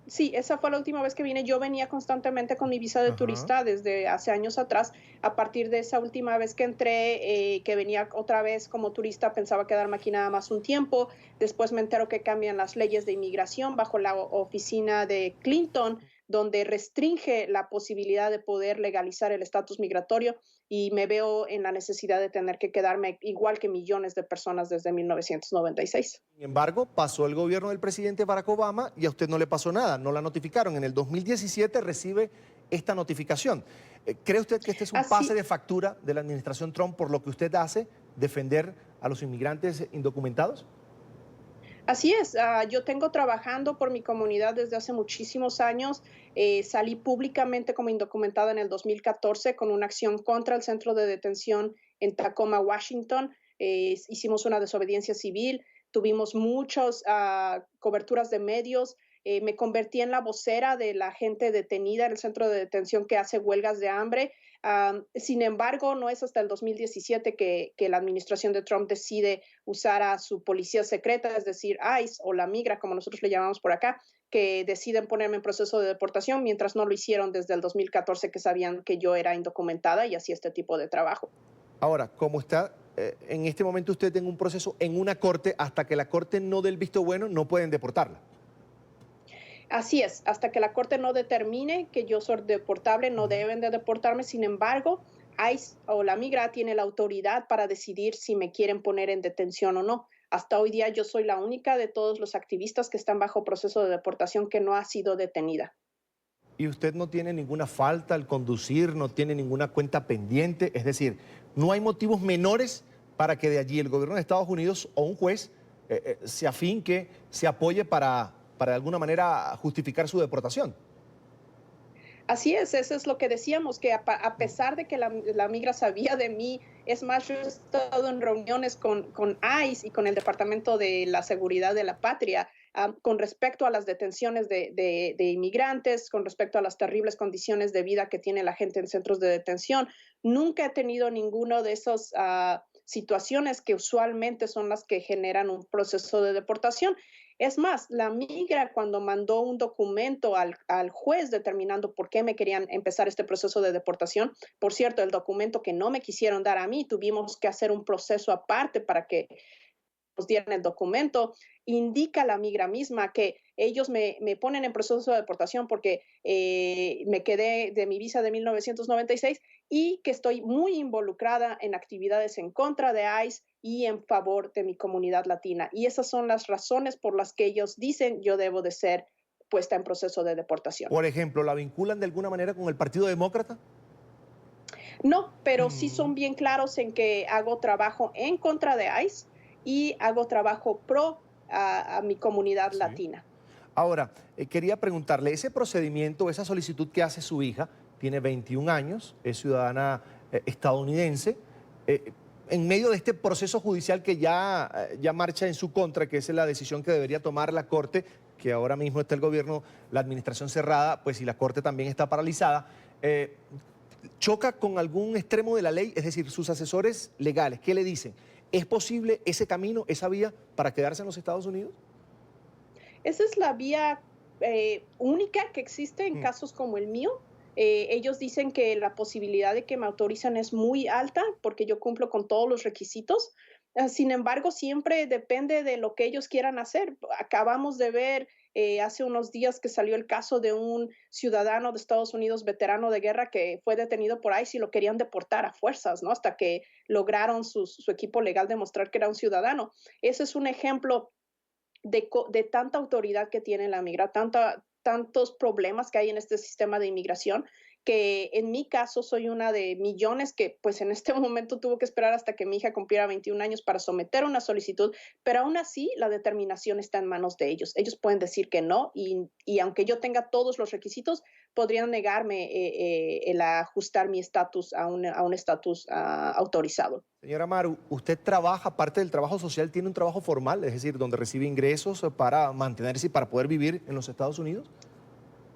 Sí, esa fue la última vez que vine. Yo venía constantemente con mi visa de turista desde hace años atrás. A partir de esa última vez que entré, que venía otra vez como turista, pensaba quedarme aquí nada más un tiempo. Después me entero que cambian las leyes de inmigración bajo la oficina de Clinton, donde restringe la posibilidad de poder legalizar el estatus migratorio y me veo en la necesidad de tener que quedarme igual que millones de personas desde 1996. Sin embargo, pasó el gobierno del presidente Barack Obama y a usted no le pasó nada, no la notificaron. En el 2017 recibe esta notificación. ¿Cree usted que este es un pase de factura de la administración Trump por lo que usted hace, defender a los inmigrantes indocumentados? Así es, yo tengo trabajando por mi comunidad desde hace muchísimos años. Salí públicamente como indocumentada en el 2014 con una acción contra el centro de detención en Tacoma, Washington. Hicimos una desobediencia civil, tuvimos muchas coberturas de medios. Me convertí en la vocera de la gente detenida en el centro de detención que hace huelgas de hambre. Sin embargo, no es hasta el 2017 que la administración de Trump decide usar a su policía secreta, es decir, ICE o la migra, como nosotros le llamamos por acá, que deciden ponerme en proceso de deportación, mientras no lo hicieron desde el 2014, que sabían que yo era indocumentada y hacía este tipo de trabajo. Ahora, como está, en este momento usted tiene un proceso en una corte, hasta que la corte no dé el visto bueno, no pueden deportarla. Así es, hasta que la corte no determine que yo soy deportable, no deben de deportarme. Sin embargo, ICE o la migra tiene la autoridad para decidir si me quieren poner en detención o no. Hasta hoy día yo soy la única de todos los activistas que están bajo proceso de deportación que no ha sido detenida. ¿Y usted no tiene ninguna falta al conducir, no tiene ninguna cuenta pendiente? Es decir, no hay motivos menores para que de allí el gobierno de Estados Unidos o un juez se afinque, se apoye para de alguna manera justificar su deportación. Así es, eso es lo que decíamos, que a pesar de que la migra sabía de mí, es más, yo he estado en reuniones con ICE y con el Departamento de la Seguridad de la Patria con respecto a las detenciones de inmigrantes, con respecto a las terribles condiciones de vida que tiene la gente en centros de detención. Nunca he tenido ninguno de esas situaciones que usualmente son las que generan un proceso de deportación. Es más, la migra cuando mandó un documento al juez determinando por qué me querían empezar este proceso de deportación, por cierto, el documento que no me quisieron dar a mí, tuvimos que hacer un proceso aparte para que nos dieran el documento, indica la migra misma que ellos me ponen en proceso de deportación porque me quedé de mi visa de 1996 y que estoy muy involucrada en actividades en contra de ICE y en favor de mi comunidad latina. Y esas son las razones por las que ellos dicen yo debo de ser puesta en proceso de deportación. Por ejemplo, ¿la vinculan de alguna manera con el Partido Demócrata? No, pero sí son bien claros en que hago trabajo en contra de ICE y hago trabajo pro a mi comunidad latina. Ahora, quería preguntarle, ese procedimiento, esa solicitud que hace su hija, tiene 21 años, es ciudadana estadounidense, en medio de este proceso judicial que ya marcha en su contra, que es la decisión que debería tomar la Corte, que ahora mismo está el gobierno, la administración cerrada, pues si la Corte también está paralizada, choca con algún extremo de la ley, es decir, sus asesores legales, ¿qué le dicen? ¿Es posible ese camino, esa vía para quedarse en los Estados Unidos? Esa es la vía única que existe en casos como el mío. Ellos dicen que la posibilidad de que me autorizan es muy alta porque yo cumplo con todos los requisitos. Sin embargo, siempre depende de lo que ellos quieran hacer. Acabamos de ver hace unos días que salió el caso de un ciudadano de Estados Unidos, veterano de guerra, que fue detenido por ICE y lo querían deportar a fuerzas, ¿no? Hasta que lograron su equipo legal demostrar que era un ciudadano. Ese es un ejemplo de tanta autoridad que tiene la migración, tantos problemas que hay en este sistema de inmigración, que en mi caso soy una de millones que pues en este momento tuvo que esperar hasta que mi hija cumpliera 21 años para someter una solicitud, pero aún así la determinación está en manos de ellos. Ellos pueden decir que no y aunque yo tenga todos los requisitos, podrían negarme el ajustar mi estatus a un estatus autorizado. Señora Maru, ¿usted trabaja, aparte del trabajo social, tiene un trabajo formal, es decir, donde recibe ingresos para mantenerse y para poder vivir en los Estados Unidos?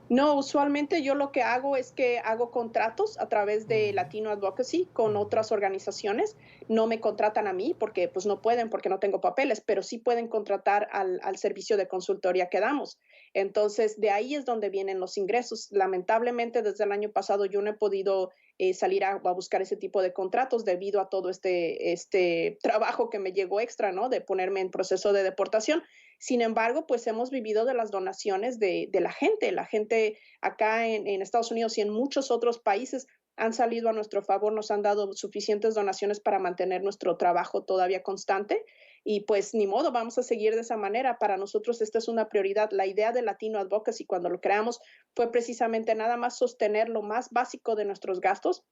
No, usualmente yo lo que hago es que hago contratos a través de Latino Advocacy con otras organizaciones. No me contratan a mí porque pues no pueden, porque no tengo papeles, pero sí pueden contratar al servicio de consultoría que damos. Entonces, de ahí es donde vienen los ingresos. Lamentablemente, desde el año pasado yo no he podido salir a buscar ese tipo de contratos debido a todo este trabajo que me llegó extra, ¿no? De ponerme en proceso de deportación. Sin embargo, pues hemos vivido de las donaciones de la gente. La gente acá en Estados Unidos y en muchos otros países han salido a nuestro favor, nos han dado suficientes donaciones para mantener nuestro trabajo todavía constante. Y pues ni modo, vamos a seguir de esa manera. Para nosotros esta es una prioridad. La idea de Latino Advocacy cuando lo creamos fue precisamente nada más sostener lo más básico de nuestros gastos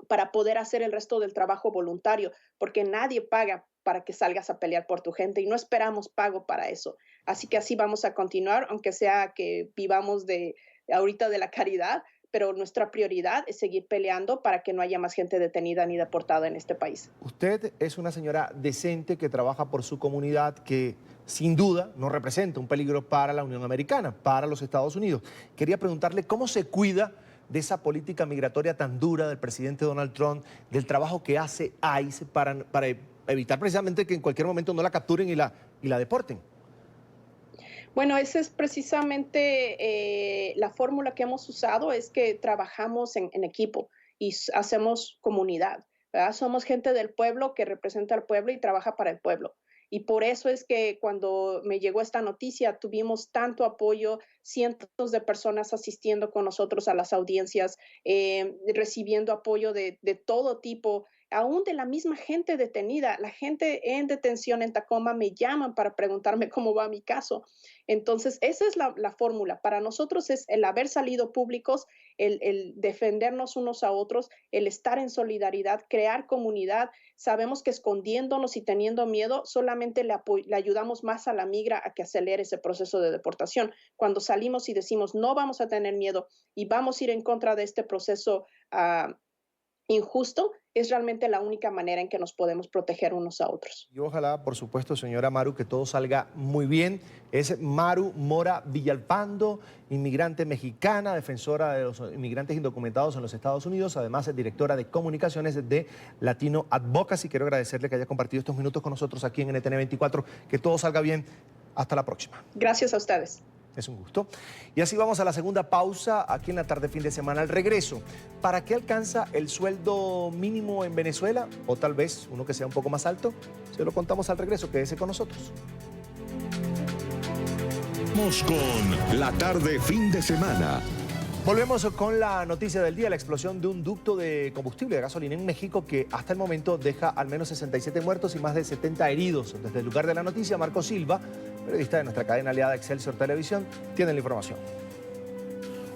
para poder hacer el resto del trabajo voluntario, porque nadie paga para que salgas a pelear por tu gente y no esperamos pago para eso. Así que así vamos a continuar, aunque sea que vivamos ahorita de la caridad, pero nuestra prioridad es seguir peleando para que no haya más gente detenida ni deportada en este país. Usted es una señora decente que trabaja por su comunidad, que sin duda no representa un peligro para la Unión Americana, para los Estados Unidos. Quería preguntarle cómo se cuida de esa política migratoria tan dura del presidente Donald Trump, del trabajo que hace ICE para evitar precisamente que en cualquier momento no la capturen y la deporten. Bueno, esa es precisamente la fórmula que hemos usado, es que trabajamos en equipo y hacemos comunidad, ¿verdad? Somos gente del pueblo que representa al pueblo y trabaja para el pueblo. Y por eso es que cuando me llegó esta noticia tuvimos tanto apoyo, cientos de personas asistiendo con nosotros a las audiencias, recibiendo apoyo de todo tipo, aún de la misma gente detenida. La gente en detención en Tacoma me llaman para preguntarme cómo va mi caso. Entonces, esa es la fórmula. Para nosotros es el haber salido públicos, el defendernos unos a otros, el estar en solidaridad, crear comunidad. Sabemos que escondiéndonos y teniendo miedo, solamente le ayudamos más a la migra a que acelere ese proceso de deportación. Cuando salimos y decimos, no vamos a tener miedo y vamos a ir en contra de este proceso injusto, es realmente la única manera en que nos podemos proteger unos a otros. Y ojalá, por supuesto, señora Maru, que todo salga muy bien. Es Maru Mora Villalpando, inmigrante mexicana, defensora de los inmigrantes indocumentados en los Estados Unidos, además es directora de comunicaciones de Latino Advocacy. Quiero agradecerle que haya compartido estos minutos con nosotros aquí en NTN 24. Que todo salga bien. Hasta la próxima. Gracias a ustedes. Es un gusto. Y así vamos a la segunda pausa aquí en la tarde fin de semana. Al regreso, ¿para qué alcanza el sueldo mínimo en Venezuela? O tal vez uno que sea un poco más alto. Se lo contamos al regreso. Quédese con nosotros. Vamos con la tarde fin de semana. Volvemos con la noticia del día, la explosión de un ducto de combustible de gasolina en México que hasta el momento deja al menos 67 muertos y más de 70 heridos. Desde el lugar de la noticia, Marco Silva, periodista de nuestra cadena aliada Excelsior Televisión, tiene la información.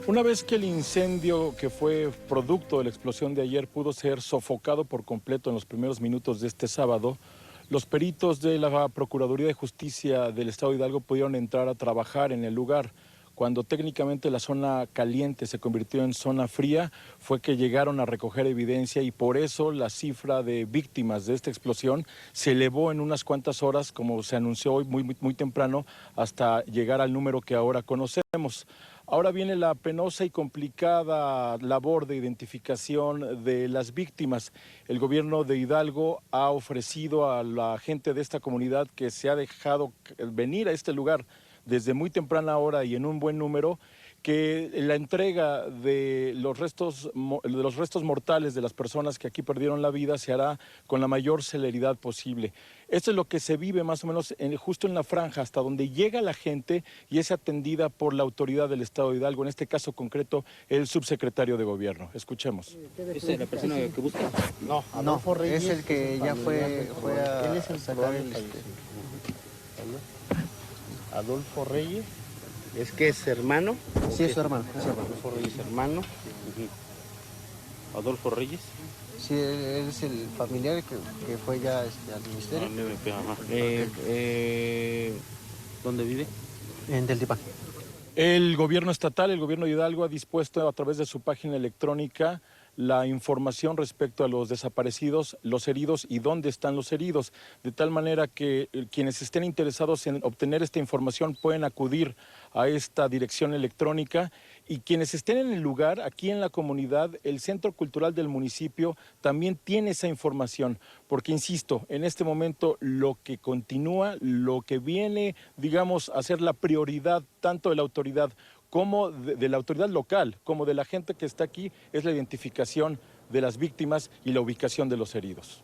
Una vez que el incendio que fue producto de la explosión de ayer pudo ser sofocado por completo en los primeros minutos de este sábado, los peritos de la Procuraduría de Justicia del Estado de Hidalgo pudieron entrar a trabajar en el lugar. cuando técnicamente la zona caliente se convirtió en zona fría, fue que llegaron a recoger evidencia y por eso la cifra de víctimas de esta explosión se elevó en unas cuantas horas, como se anunció hoy muy temprano, hasta llegar al número que ahora conocemos. Ahora viene la penosa y complicada labor de identificación de las víctimas. El gobierno de Hidalgo ha ofrecido a la gente de esta comunidad que se ha dejado venir a este lugar desde muy temprana hora y en un buen número, que la entrega de los restos mortales de las personas que aquí perdieron la vida se hará con la mayor celeridad posible. Esto es lo que se vive más o menos justo en la franja, hasta donde llega la gente y es atendida por la autoridad del Estado de Hidalgo, en este caso concreto, el subsecretario de Gobierno. Escuchemos. ¿Esa es la persona que busca? No, Adolfo Reyes, es el que ya fue a... Él es el sacar el... Adolfo Reyes. ¿Es que es hermano? Sí, es su hermano. Adolfo Reyes, hermano. Adolfo Reyes. Sí, él es el familiar que fue ya al ministerio. ¿Dónde vive? En Teltipán. El gobierno estatal, el gobierno de Hidalgo ha dispuesto a través de su página electrónica la información respecto a los desaparecidos, los heridos y dónde están los heridos, de tal manera que quienes estén interesados en obtener esta información pueden acudir a esta dirección electrónica y quienes estén en el lugar, aquí en la comunidad, el Centro Cultural del municipio también tiene esa información, porque insisto, en este momento lo que continúa, lo que viene, digamos, a ser la prioridad tanto de la autoridad como de la autoridad local, como de la gente que está aquí, es la identificación de las víctimas y la ubicación de los heridos.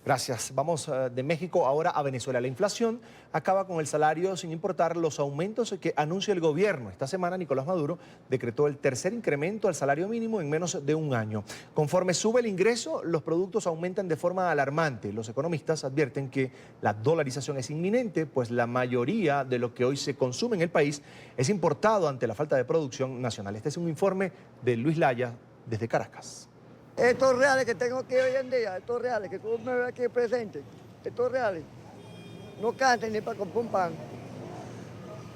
Gracias. Vamos de México ahora a Venezuela. La inflación acaba con el salario sin importar los aumentos que anuncia el gobierno. Esta semana Nicolás Maduro decretó el tercer incremento al salario mínimo en menos de un año. Conforme sube el ingreso, los productos aumentan de forma alarmante. Los economistas advierten que la dolarización es inminente, pues la mayoría de lo que hoy se consume en el país es importado ante la falta de producción nacional. Este es un informe de Luis Laya desde Caracas. Estos reales que tengo aquí hoy en día, estos reales que tú me ves aquí presente, estos reales, no canten ni para comprar un pan.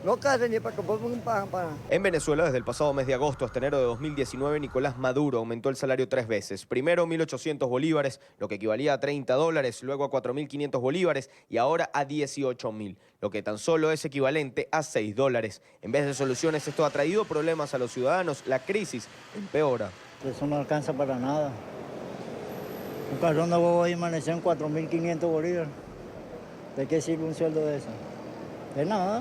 No canten ni para comprar un pan. En Venezuela, desde el pasado mes de agosto hasta enero de 2019, Nicolás Maduro aumentó el salario 3 veces. Primero 1.800 bolívares, lo que equivalía a $30, luego a 4.500 bolívares y ahora a 18.000, lo que tan solo es equivalente a $6. En vez de soluciones, esto ha traído problemas a los ciudadanos. La crisis empeora. Eso no alcanza para nada. Un carrón de huevo ahí amaneció en 4.500 bolívares. ¿De qué sirve un sueldo de eso? De nada.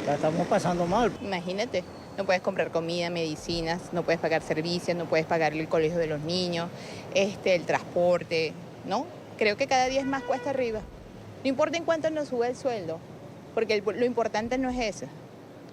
La estamos pasando mal. Imagínate, no puedes comprar comida, medicinas, no puedes pagar servicios, no puedes pagar el colegio de los niños, el transporte, ¿no? Creo que cada día es más cuesta arriba. No importa en cuánto nos sube el sueldo, porque lo importante no es eso.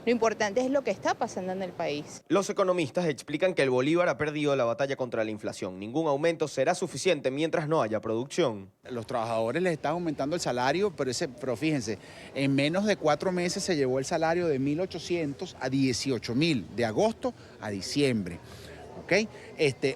Lo importante es lo que está pasando en el país. Los economistas explican que el Bolívar ha perdido la batalla contra la inflación. Ningún aumento será suficiente mientras no haya producción. Los trabajadores les están aumentando el salario, pero fíjense, en menos de 4 meses se llevó el salario de 1.800 a 18.000, de agosto a diciembre. ¿Okay?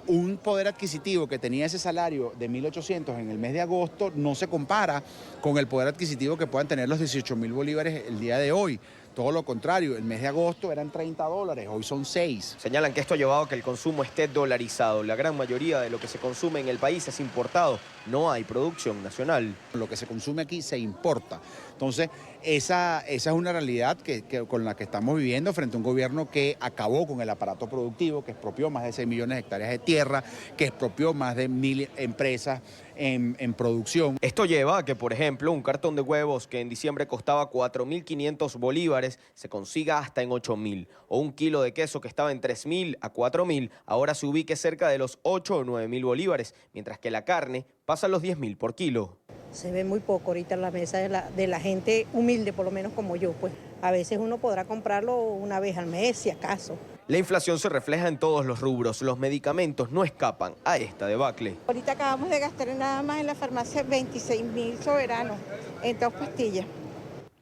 Un poder adquisitivo que tenía ese salario de 1.800 en el mes de agosto no se compara con el poder adquisitivo que puedan tener los 18.000 bolívares el día de hoy. Todo lo contrario, el mes de agosto eran $30, hoy son 6. Señalan que esto ha llevado a que el consumo esté dolarizado. La gran mayoría de lo que se consume en el país es importado. No hay producción nacional. Lo que se consume aquí se importa. Entonces, esa es una realidad con la que estamos viviendo frente a un gobierno que acabó con el aparato productivo, que expropió más de 6 millones de hectáreas de tierra, que expropió más de 1.000 empresas en producción. Esto lleva a que, por ejemplo, un cartón de huevos que en diciembre costaba 4.500 bolívares se consiga hasta en 8.000. O un kilo de queso que estaba en 3.000 a 4.000, ahora se ubique cerca de los 8 o 9.000 bolívares, mientras que la carne pasa los 10.000 por kilo. Se ve muy poco ahorita en la mesa de la gente humilde, por lo menos como yo. Pues a veces uno podrá comprarlo una vez al mes, si acaso. La inflación se refleja en todos los rubros. Los medicamentos no escapan a esta debacle. Ahorita acabamos de gastar nada más en la farmacia 26.000 soberanos en 2 pastillas.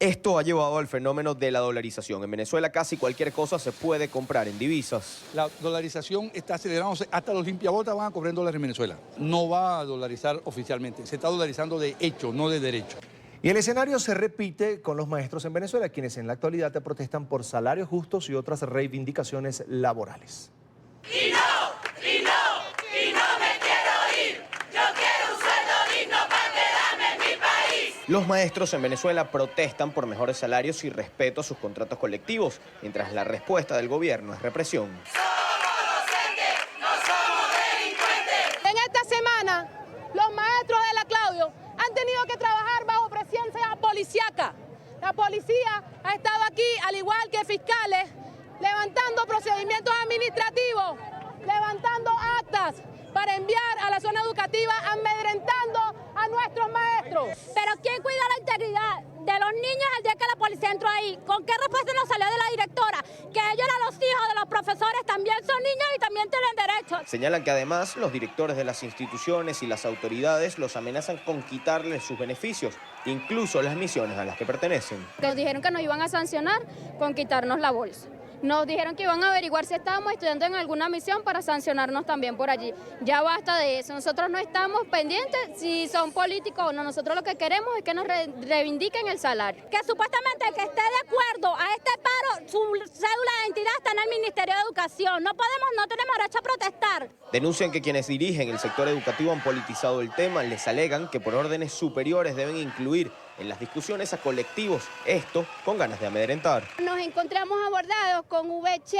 Esto ha llevado al fenómeno de la dolarización. En Venezuela casi cualquier cosa se puede comprar en divisas. La dolarización está acelerándose, hasta los limpiabotas van a cobrar en dólares en Venezuela. No va a dolarizar oficialmente, se está dolarizando de hecho, no de derecho. Y el escenario se repite con los maestros en Venezuela, quienes en la actualidad protestan por salarios justos y otras reivindicaciones laborales. Y no me quiero ir. Yo quiero un sueldo digno para quedarme en mi país. Los maestros en Venezuela protestan por mejores salarios y respeto a sus contratos colectivos, mientras la respuesta del gobierno es represión. Somos docentes, no somos delincuentes. En esta semana, los maestros de la Claudio han tenido que trabajar bajo presencia policíaca. La policía ha estado aquí, al igual que fiscales, levantando procedimientos administrativos, levantando actas para enviar a la zona educativa, amedrentando a nuestros maestros. Pero ¿quién cuida la integridad de los niños el día que la policía entró ahí? ¿Con qué respuesta nos salió de la directora? Que ellos eran los hijos de los profesores, también son niños y también tienen derechos. Señalan que además los directores de las instituciones y las autoridades los amenazan con quitarles sus beneficios, incluso las misiones a las que pertenecen. Nos dijeron que nos iban a sancionar con quitarnos la bolsa. Nos dijeron que iban a averiguar si estábamos estudiando en alguna misión para sancionarnos también por allí. Ya basta de eso. Nosotros no estamos pendientes si son políticos o no. Nosotros lo que queremos es que nos reivindiquen el salario. Que supuestamente el que esté de acuerdo a este paro, su cédula de identidad está en el Ministerio de Educación. No tenemos derecho a protestar. Denuncian que quienes dirigen el sector educativo han politizado el tema. Les alegan que por órdenes superiores deben incluir en las discusiones a colectivos, esto con ganas de amedrentar. Nos encontramos abordados con VC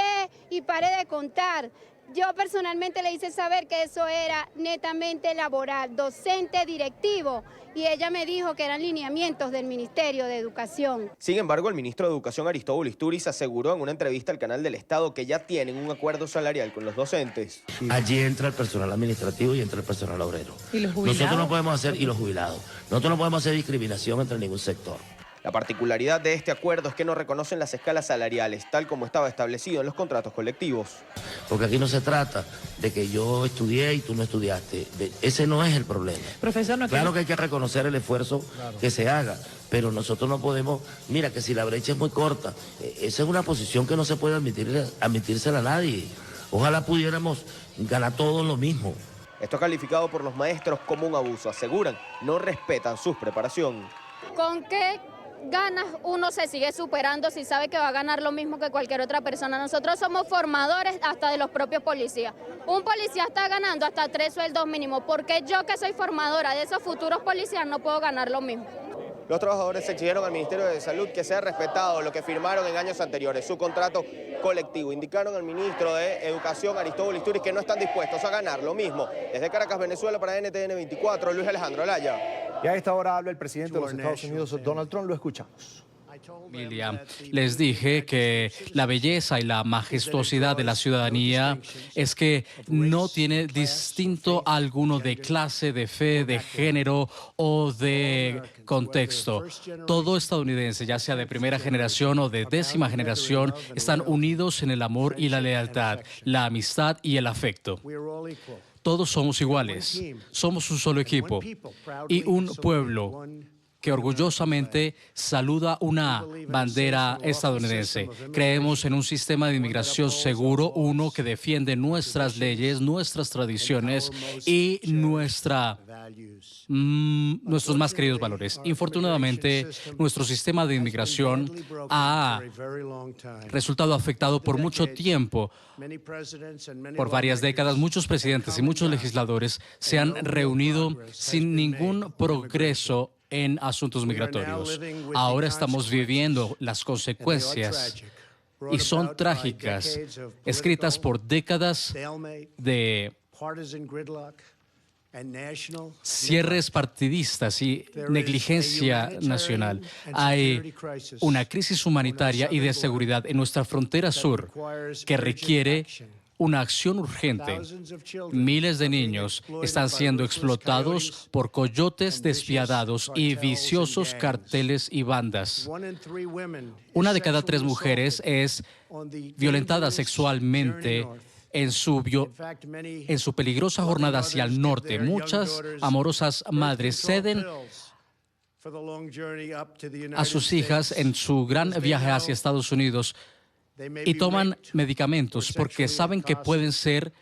y pare de contar. Yo personalmente le hice saber que eso era netamente laboral, docente, directivo, y ella me dijo que eran lineamientos del Ministerio de Educación. Sin embargo, el ministro de Educación, Aristóbulo Isturiz, aseguró en una entrevista al canal del Estado que ya tienen un acuerdo salarial con los docentes. Allí entra el personal administrativo y entra el personal obrero. ¿Y los jubilados? Nosotros no podemos hacer, y los jubilados, nosotros no podemos hacer discriminación entre ningún sector. La particularidad de este acuerdo es que no reconocen las escalas salariales, tal como estaba establecido en los contratos colectivos. Porque aquí no se trata de que yo estudié y tú no estudiaste. Ese no es el problema. Profesor, no claro que hay que reconocer el esfuerzo que se haga, pero nosotros no podemos... Mira, que si la brecha es muy corta, esa es una posición que no se puede admitírsela a nadie. Ojalá pudiéramos ganar todos lo mismo. Esto es calificado por los maestros como un abuso. Aseguran, no respetan su preparación. ¿Con qué ganas uno se sigue superando si sabe que va a ganar lo mismo que cualquier otra persona? Nosotros somos formadores hasta de los propios policías. Un policía está ganando hasta 3 sueldos mínimos. ¿Por qué yo, que soy formadora de esos futuros policías, no puedo ganar lo mismo? Los trabajadores exigieron al Ministerio de Salud que sea respetado lo que firmaron en años anteriores, su contrato colectivo. Indicaron al ministro de Educación, Aristóbulo Isturiz, que no están dispuestos a ganar lo mismo. Desde Caracas, Venezuela, para NTN 24, Luis Alejandro Laya. Y a esta hora habla el presidente de los Estados Unidos, Donald Trump. Lo escuchamos. Familia, les dije que la belleza y la majestuosidad de la ciudadanía es que no tiene distinto alguno de clase, de fe, de género o de contexto. Todo estadounidense, ya sea de primera generación o de 10ª generación, están unidos en el amor y la lealtad, la amistad y el afecto. Todos somos iguales, somos un solo equipo y un pueblo que orgullosamente saluda una bandera estadounidense. Creemos en un sistema de inmigración seguro, uno que defiende nuestras leyes, nuestras tradiciones y nuestros más queridos valores. Infortunadamente, nuestro sistema de inmigración ha resultado afectado por mucho tiempo. Por varias décadas, muchos presidentes y muchos legisladores se han reunido sin ningún progreso en asuntos migratorios. Ahora estamos viviendo las consecuencias y son trágicas, escritas por décadas de cierres partidistas y negligencia nacional. Hay una crisis humanitaria y de seguridad en nuestra frontera sur que requiere una acción urgente. Miles de niños están siendo explotados por coyotes despiadados y viciosos carteles y bandas. 1 de cada 3 mujeres es violentada sexualmente en su peligrosa jornada hacia el norte. Muchas amorosas madres ceden a sus hijas en su gran viaje hacia Estados Unidos y toman medicamentos porque saben que pueden ser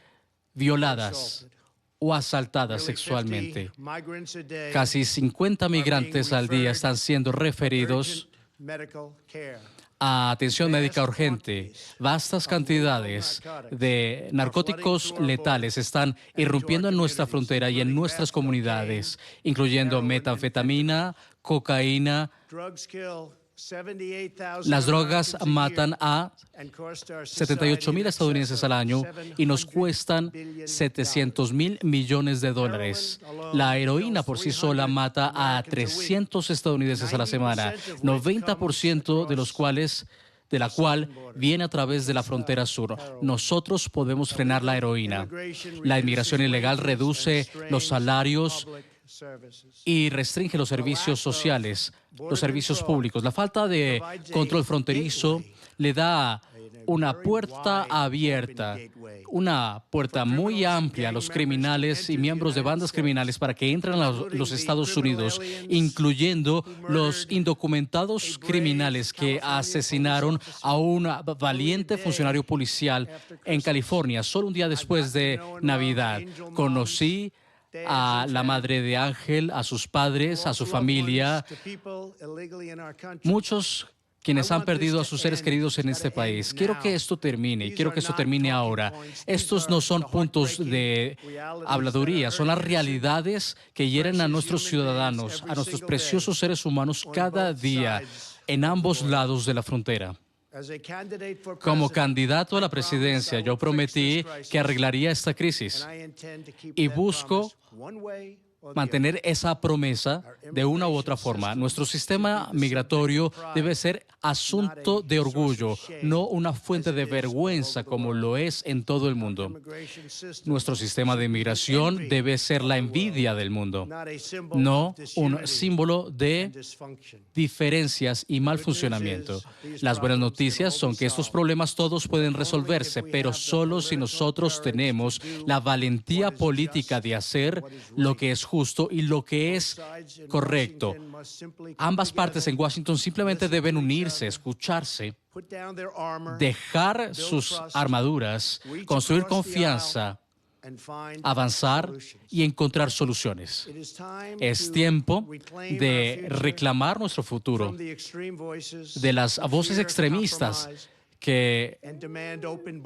violadas o asaltadas sexualmente. Casi 50 migrantes al día están siendo referidos a atención médica urgente. Vastas cantidades de narcóticos letales están irrumpiendo en nuestra frontera y en nuestras comunidades, incluyendo metanfetamina, cocaína. Las drogas matan a 78.000 estadounidenses al año y nos cuestan 700.000 millones de dólares. La heroína por sí sola mata a 300 estadounidenses a la semana, 90% de la cual viene a través de la frontera sur. Nosotros podemos frenar la heroína. La inmigración ilegal reduce los salarios y restringe los servicios sociales, los servicios públicos. La falta de control fronterizo le da una puerta abierta, una puerta muy amplia a los criminales y miembros de bandas criminales para que entren a los Estados Unidos, incluyendo los indocumentados criminales que asesinaron a un valiente funcionario policial en California, solo un día después de Navidad. Conocí a la madre de Ángel, a sus padres, a su familia, muchos quienes han perdido a sus seres queridos en este país. Quiero que esto termine, quiero que esto termine ahora. Estos no son puntos de habladuría, son las realidades que hieren a nuestros ciudadanos, a nuestros preciosos seres humanos cada día en ambos lados de la frontera. Como candidato a la presidencia, yo prometí que arreglaría esta crisis y busco mantener esa promesa de una u otra forma. Nuestro sistema migratorio debe ser asunto de orgullo, no una fuente de vergüenza como lo es en todo el mundo. Nuestro sistema de inmigración debe ser la envidia del mundo, no un símbolo de diferencias y mal funcionamiento. Las buenas noticias son que estos problemas todos pueden resolverse, pero solo si nosotros tenemos la valentía política de hacer lo que es justo y lo que es correcto. Ambas partes en Washington simplemente deben unirse, escucharse, dejar sus armaduras, construir confianza, avanzar y encontrar soluciones. Es tiempo de reclamar nuestro futuro de las voces extremistas que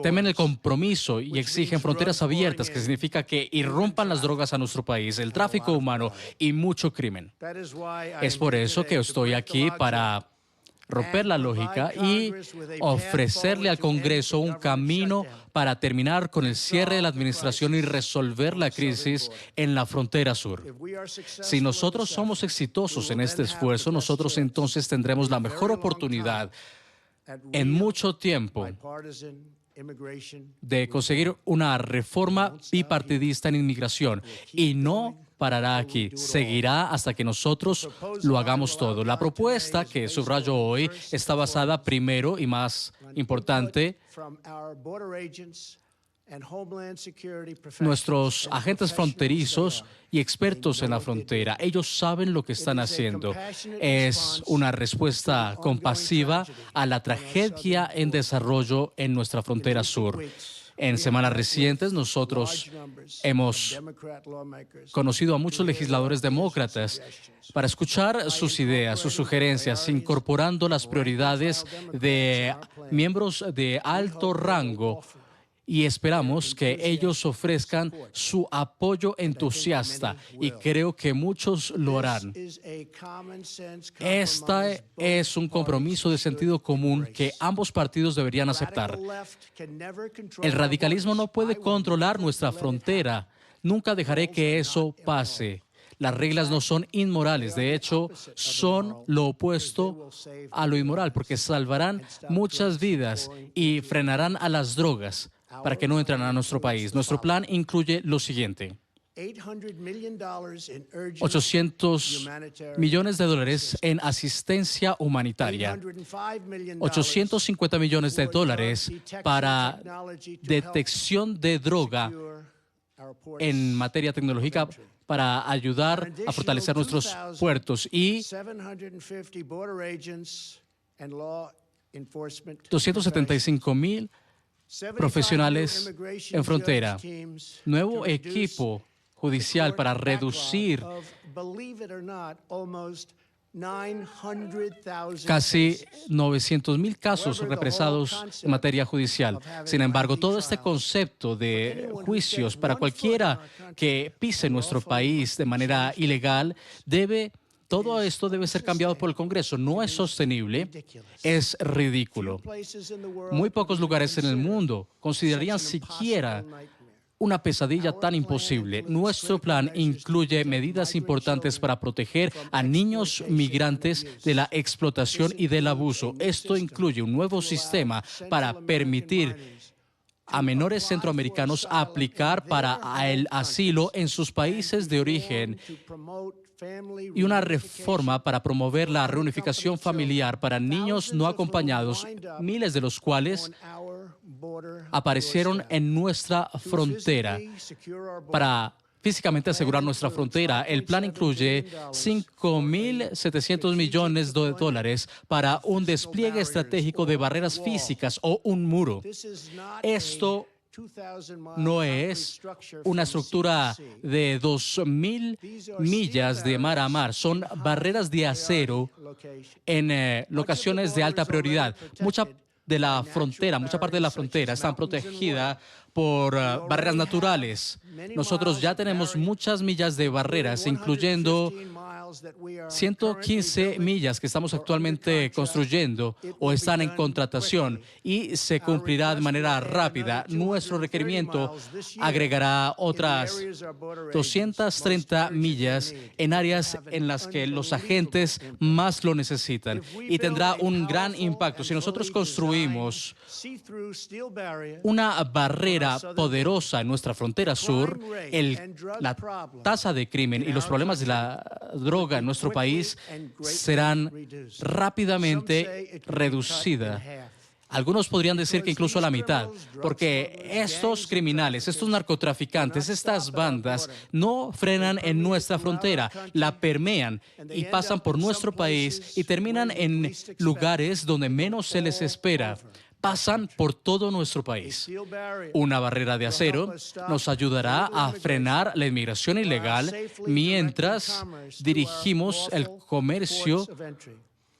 temen el compromiso y exigen fronteras abiertas, que significa que irrumpan las drogas a nuestro país, el tráfico humano y mucho crimen. Es por eso que estoy aquí para romper la lógica y ofrecerle al Congreso un camino para terminar con el cierre de la administración y resolver la crisis en la frontera sur. Si nosotros somos exitosos en este esfuerzo, nosotros entonces tendremos la mejor oportunidad en mucho tiempo de conseguir una reforma bipartidista en inmigración, y no parará aquí, seguirá hasta que nosotros lo hagamos todo. La propuesta que subrayo hoy está basada primero y más importante nuestros agentes fronterizos y expertos en la frontera. Ellos saben lo que están haciendo. Es una respuesta compasiva a la tragedia en desarrollo en nuestra frontera sur. En semanas recientes, nosotros hemos conocido a muchos legisladores demócratas para escuchar sus ideas, sus sugerencias, incorporando las prioridades de miembros de alto rango. Y esperamos que ellos ofrezcan su apoyo entusiasta, y creo que muchos lo harán. Este es un compromiso de sentido común que ambos partidos deberían aceptar. El radicalismo no puede controlar nuestra frontera. Nunca dejaré que eso pase. Las reglas no son inmorales, de hecho, son lo opuesto a lo inmoral, porque salvarán muchas vidas y frenarán a las drogas para que no entren a nuestro país. Nuestro plan incluye lo siguiente: $800 millones en asistencia humanitaria, $850 millones para detección de droga en materia tecnológica, para ayudar a fortalecer nuestros puertos, y 275,000 profesionales en frontera. Nuevo equipo judicial para reducir casi 900,000 casos represados en materia judicial. Sin embargo, todo este concepto de juicios para cualquiera que pise nuestro país de manera ilegal todo esto debe ser cambiado por el Congreso. No es sostenible, es ridículo. Muy pocos lugares en el mundo considerarían siquiera una pesadilla tan imposible. Nuestro plan incluye medidas importantes para proteger a niños migrantes de la explotación y del abuso. Esto incluye un nuevo sistema para permitir a menores centroamericanos aplicar para el asilo en sus países de origen y una reforma para promover la reunificación familiar para niños no acompañados, miles de los cuales aparecieron en nuestra frontera para físicamente asegurar nuestra frontera. El plan incluye $5.700 millones para un despliegue estratégico de barreras físicas o un muro. Esto no es una estructura de 2.000 millas de mar a mar. Son barreras de acero en locaciones de alta prioridad. Mucha parte de la frontera está protegida por barreras naturales. Nosotros ya tenemos muchas millas de barreras, incluyendo 115 millas que estamos actualmente construyendo o están en contratación y se cumplirá de manera rápida. Nuestro requerimiento agregará otras 230 millas en áreas en las que los agentes más lo necesitan y tendrá un gran impacto. Si nosotros construimos una barrera poderosa en nuestra frontera sur, la tasa de crimen y los problemas de la droga en nuestro país serán rápidamente reducidas. Algunos podrían decir que incluso a la mitad, porque estos criminales, estos narcotraficantes, estas bandas no frenan en nuestra frontera, la permean y pasan por nuestro país y terminan en lugares donde menos se les espera. Pasan por todo nuestro país. Una barrera de acero nos ayudará a frenar la inmigración ilegal mientras dirigimos el comercio,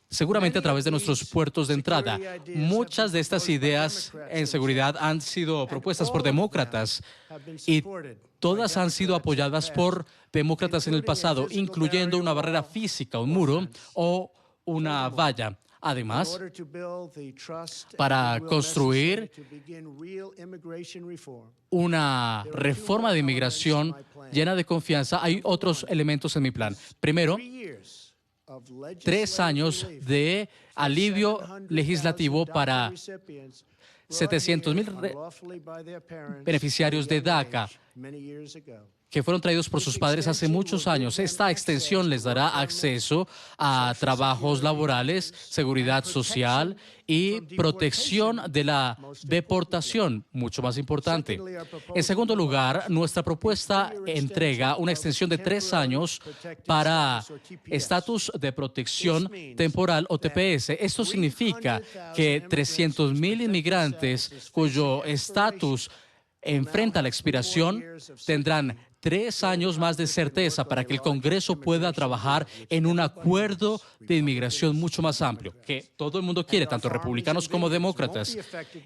seguramente a través de nuestros puertos de entrada. Muchas de estas ideas en seguridad han sido propuestas por demócratas y todas han sido apoyadas por demócratas en el pasado, incluyendo una barrera física, un muro o una valla. Además, para construir una reforma de inmigración llena de confianza, hay otros elementos en mi plan. Primero, 3 años de alivio legislativo para 700,000 beneficiarios de DACA que fueron traídos por sus padres hace muchos años. Esta extensión les dará acceso a trabajos laborales, seguridad social y protección de la deportación, mucho más importante. En segundo lugar, nuestra propuesta entrega una extensión de 3 años para estatus de protección temporal o TPS. Esto significa que 300,000 inmigrantes cuyo estatus enfrenta la expiración tendrán 3 años más de certeza para que el Congreso pueda trabajar en un acuerdo de inmigración mucho más amplio, que todo el mundo quiere, tanto republicanos como demócratas.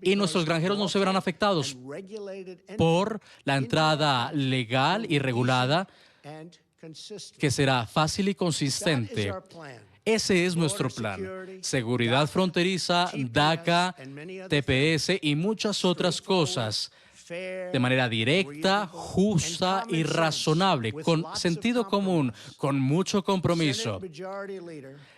Y nuestros granjeros no se verán afectados por la entrada legal y regulada, que será fácil y consistente. Ese es nuestro plan. Seguridad fronteriza, DACA, TPS y muchas otras cosas, de manera directa, justa y razonable, con sentido común, con mucho compromiso.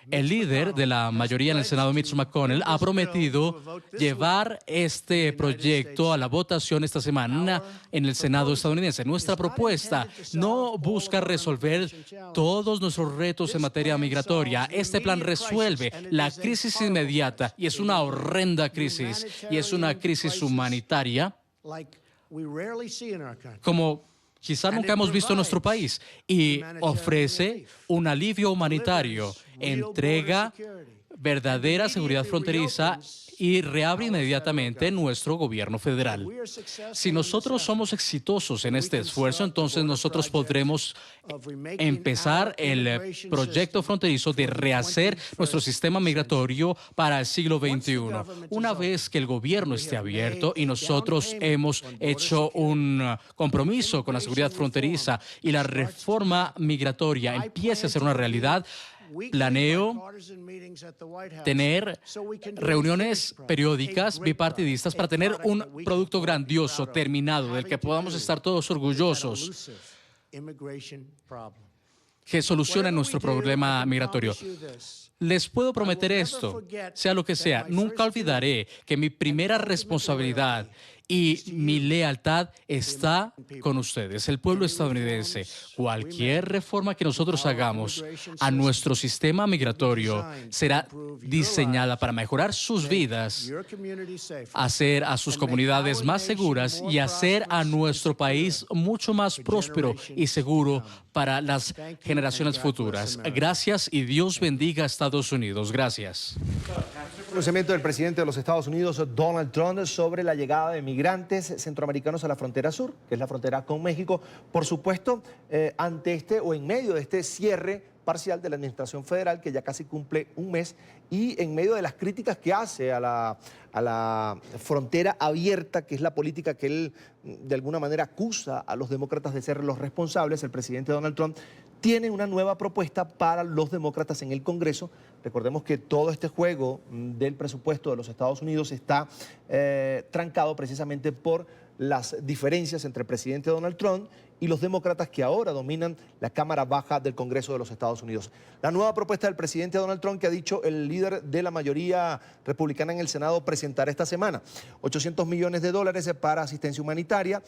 El líder de la mayoría en el Senado, Mitch McConnell, ha prometido llevar este proyecto a la votación esta semana en el Senado estadounidense. Nuestra propuesta no busca resolver todos nuestros retos en materia migratoria. Este plan resuelve la crisis inmediata, y es una horrenda crisis, y es una crisis humanitaria como quizá nunca hemos visto en nuestro país, y ofrece un alivio humanitario, entrega verdadera seguridad fronteriza y reabre inmediatamente nuestro gobierno federal. Si nosotros somos exitosos en este esfuerzo, entonces nosotros podremos empezar el proyecto fronterizo de rehacer nuestro sistema migratorio para el siglo XXI. Una vez que el gobierno esté abierto y nosotros hemos hecho un compromiso con la seguridad fronteriza y la reforma migratoria empiece a ser una realidad, planeo tener reuniones periódicas bipartidistas para tener un producto grandioso, terminado, del que podamos estar todos orgullosos, que solucione nuestro problema migratorio. Les puedo prometer esto, sea lo que sea, nunca olvidaré que mi primera responsabilidad y mi lealtad está con ustedes, el pueblo estadounidense. Cualquier reforma que nosotros hagamos a nuestro sistema migratorio será diseñada para mejorar sus vidas, hacer a sus comunidades más seguras y hacer a nuestro país mucho más próspero y seguro para las generaciones futuras. Gracias y Dios bendiga a Estados Unidos. Gracias. Pronunciamiento del presidente de los Estados Unidos, Donald Trump, sobre la llegada de migrantes centroamericanos a la frontera sur, que es la frontera con México. Por supuesto, ante este o en medio de este cierre parcial de la administración federal, que ya casi cumple un mes, y en medio de las críticas que hace a la frontera abierta, que es la política que él de alguna manera acusa a los demócratas de ser los responsables, el presidente Donald Trump tiene una nueva propuesta para los demócratas en el Congreso. Recordemos que todo este juego del presupuesto de los Estados Unidos está trancado precisamente por las diferencias entre el presidente Donald Trump y los demócratas que ahora dominan la Cámara Baja del Congreso de los Estados Unidos. La nueva propuesta del presidente Donald Trump, que ha dicho el líder de la mayoría republicana en el Senado presentar esta semana: $800 millones para asistencia humanitaria,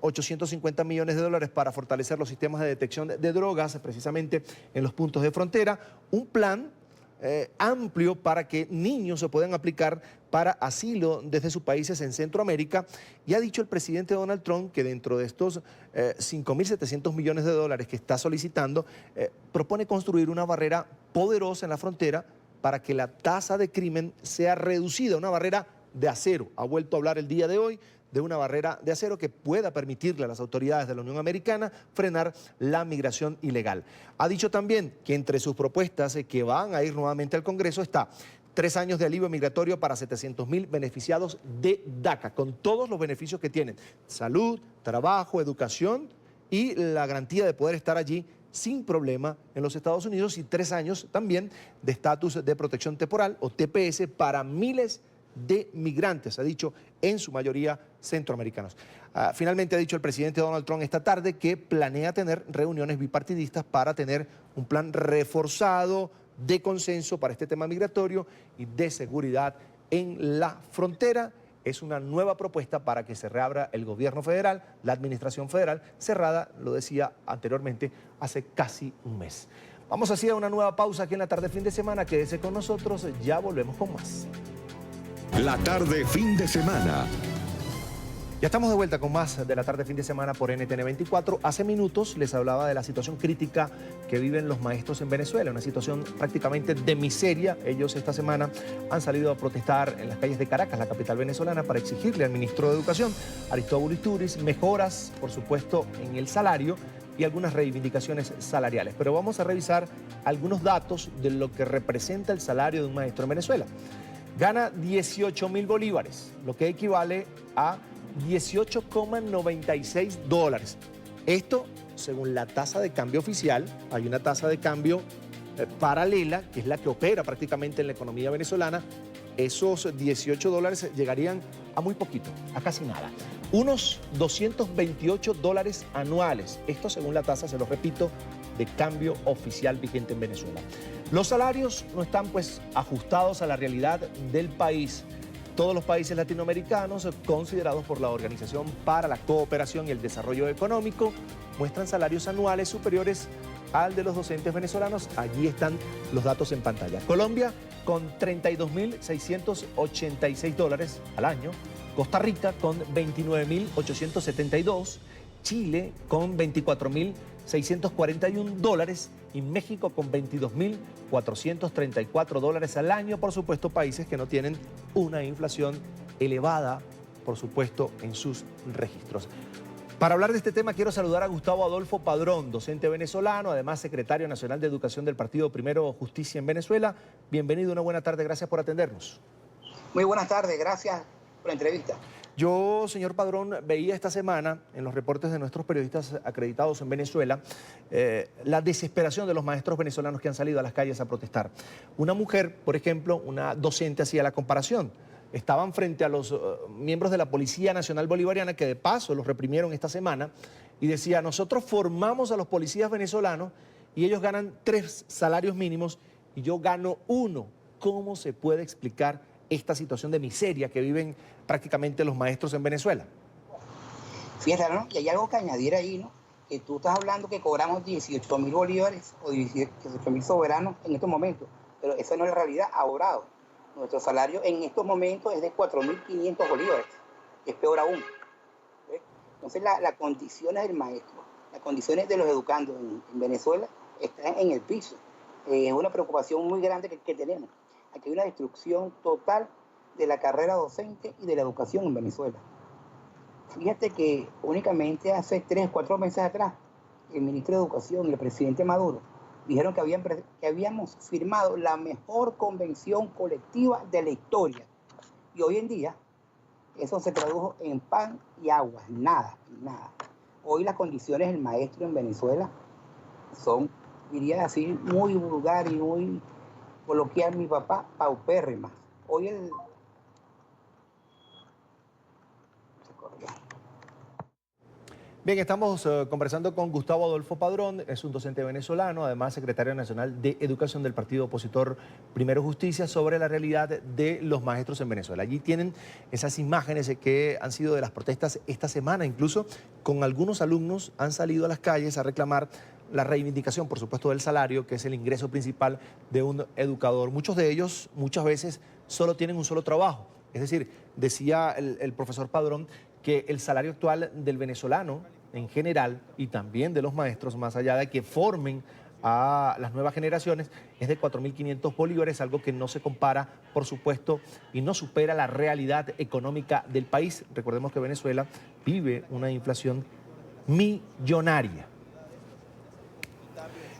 $850 millones para fortalecer los sistemas de detección de drogas, precisamente en los puntos de frontera, un plan amplio para que niños se puedan aplicar para asilo desde sus países en Centroamérica. Y ha dicho el presidente Donald Trump que dentro de estos $5.700 millones que está solicitando, propone construir una barrera poderosa en la frontera para que la tasa de crimen sea reducida, una barrera de acero. Ha vuelto a hablar el día de hoy de una barrera de acero que pueda permitirle a las autoridades de la Unión Americana frenar la migración ilegal. Ha dicho también que entre sus propuestas que van a ir nuevamente al Congreso está 3 años de alivio migratorio para 700.000 beneficiados de DACA, con todos los beneficios que tienen: salud, trabajo, educación y la garantía de poder estar allí sin problema en los Estados Unidos, y 3 años también de estatus de protección temporal o TPS para miles de migrantes, ha dicho, en su mayoría centroamericanos. Finalmente ha dicho el presidente Donald Trump esta tarde que planea tener reuniones bipartidistas para tener un plan reforzado de consenso para este tema migratorio y de seguridad en la frontera. Es una nueva propuesta para que se reabra el gobierno federal, la administración federal, cerrada, lo decía anteriormente, hace casi un mes. Vamos así a una nueva pausa aquí en la tarde fin de semana. Quédese con nosotros, ya volvemos con más. La tarde fin de semana. Ya estamos de vuelta con más de la tarde fin de semana por NTN 24. Hace minutos les hablaba de la situación crítica que viven los maestros en Venezuela, una situación prácticamente de miseria. Ellos esta semana han salido a protestar en las calles de Caracas, la capital venezolana, para exigirle al ministro de Educación, Aristóbulo Isturiz, mejoras, por supuesto, en el salario y algunas reivindicaciones salariales. Pero vamos a revisar algunos datos de lo que representa el salario de un maestro en Venezuela. Gana 18.000 bolívares, lo que equivale a $18,96. Esto según la tasa de cambio oficial. Hay una tasa de cambio paralela, que es la que opera prácticamente en la economía venezolana. Esos $18 llegarían a muy poquito, a casi nada. Unos $228 anuales. Esto según la tasa, se lo repito, de cambio oficial vigente en Venezuela. Los salarios no están pues ajustados a la realidad del país. Todos los países latinoamericanos, considerados por la Organización para la Cooperación y el Desarrollo Económico, muestran salarios anuales superiores al de los docentes venezolanos. Allí están los datos en pantalla. Colombia con $32.686 al año. Costa Rica con $29.872. Chile con $24.000 $641 y México con $22.434 al año. Por supuesto, países que no tienen una inflación elevada, por supuesto, en sus registros. Para hablar de este tema quiero saludar a Gustavo Adolfo Padrón, docente venezolano, además secretario nacional de Educación del Partido Primero Justicia en Venezuela. Bienvenido, una buena tarde, gracias por atendernos. Muy buenas tardes, gracias por la entrevista. Yo, señor Padrón, veía esta semana en los reportes de nuestros periodistas acreditados en Venezuela la desesperación de los maestros venezolanos que han salido a las calles a protestar. Una mujer, por ejemplo, una docente hacía la comparación. Estaban frente a los miembros de la Policía Nacional Bolivariana, que de paso los reprimieron esta semana, y decía, nosotros formamos a los policías venezolanos y ellos ganan 3 salarios mínimos y yo gano 1. ¿Cómo se puede explicar esta situación de miseria que viven prácticamente los maestros en Venezuela? Fíjate, ¿no? Y hay algo que añadir ahí, ¿no? Que tú estás hablando que cobramos 18.000 bolívares o 18.000 soberanos en estos momentos, pero esa no es la realidad ahora. Nuestro salario en estos momentos es de 4.500 bolívares, que es peor aún. ¿Ves? Entonces las condiciones del maestro, las condiciones de los educandos en Venezuela están en el piso. Es una preocupación muy grande que tenemos. Aquí hay una destrucción total de la carrera docente y de la educación en Venezuela. Fíjate que únicamente hace 3 o 4 meses atrás, el ministro de Educación y el presidente Maduro dijeron que habíamos firmado la mejor convención colectiva de la historia. Y hoy en día, eso se tradujo en pan y agua, nada. Hoy las condiciones del maestro en Venezuela son, diría así, muy vulgar y muy coloquial, mi papá, paupérrimas. Hoy el... Bien, estamos conversando con Gustavo Adolfo Padrón, es un docente venezolano, además secretario nacional de Educación del partido opositor Primero Justicia, sobre la realidad de los maestros en Venezuela. Allí tienen esas imágenes que han sido de las protestas esta semana, incluso con algunos alumnos han salido a las calles a reclamar la reivindicación, por supuesto, del salario, que es el ingreso principal de un educador. Muchos de ellos, muchas veces, solo tienen un solo trabajo. Es decir, decía el profesor Padrón que el salario actual del venezolano en general y también de los maestros, más allá de que formen a las nuevas generaciones, es de 4.500 bolívares, algo que no se compara, por supuesto, y no supera la realidad económica del país. Recordemos que Venezuela vive una inflación millonaria.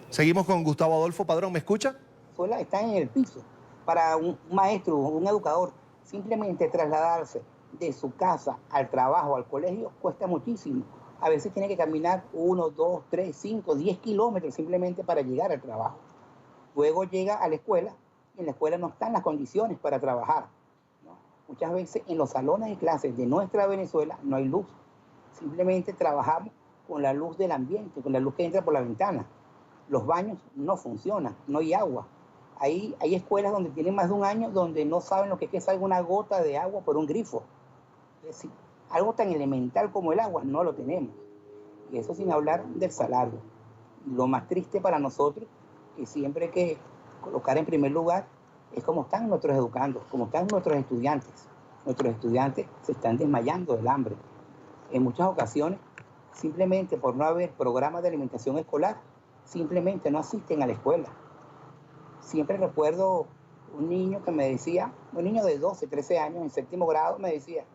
Seguimos con Gustavo Adolfo Padrón, ¿me escucha? Están en el piso. Para un maestro, un educador, simplemente trasladarse de su casa al trabajo, al colegio, cuesta muchísimo. A veces tiene que caminar 1, 2, 3, 5, 10 kilómetros simplemente para llegar al trabajo. Luego llega a la escuela y en la escuela no están las condiciones para trabajar, ¿no? Muchas veces en los salones de clases de nuestra Venezuela no hay luz. Simplemente trabajamos con la luz del ambiente, con la luz que entra por la ventana. Los baños no funcionan, no hay agua. Hay escuelas donde tienen más de 1 año donde no saben lo que es que salga una gota de agua por un grifo. Es decir, algo tan elemental como el agua no lo tenemos. Y eso sin hablar del salario. Lo más triste para nosotros, que siempre hay que colocar en primer lugar, es cómo están nuestros educandos, cómo están nuestros estudiantes. Nuestros estudiantes se están desmayando del hambre. En muchas ocasiones, simplemente por no haber programas de alimentación escolar, simplemente no asisten a la escuela. Siempre recuerdo un niño que me decía, un niño de 12, 13 años, en 7º grado, me decía,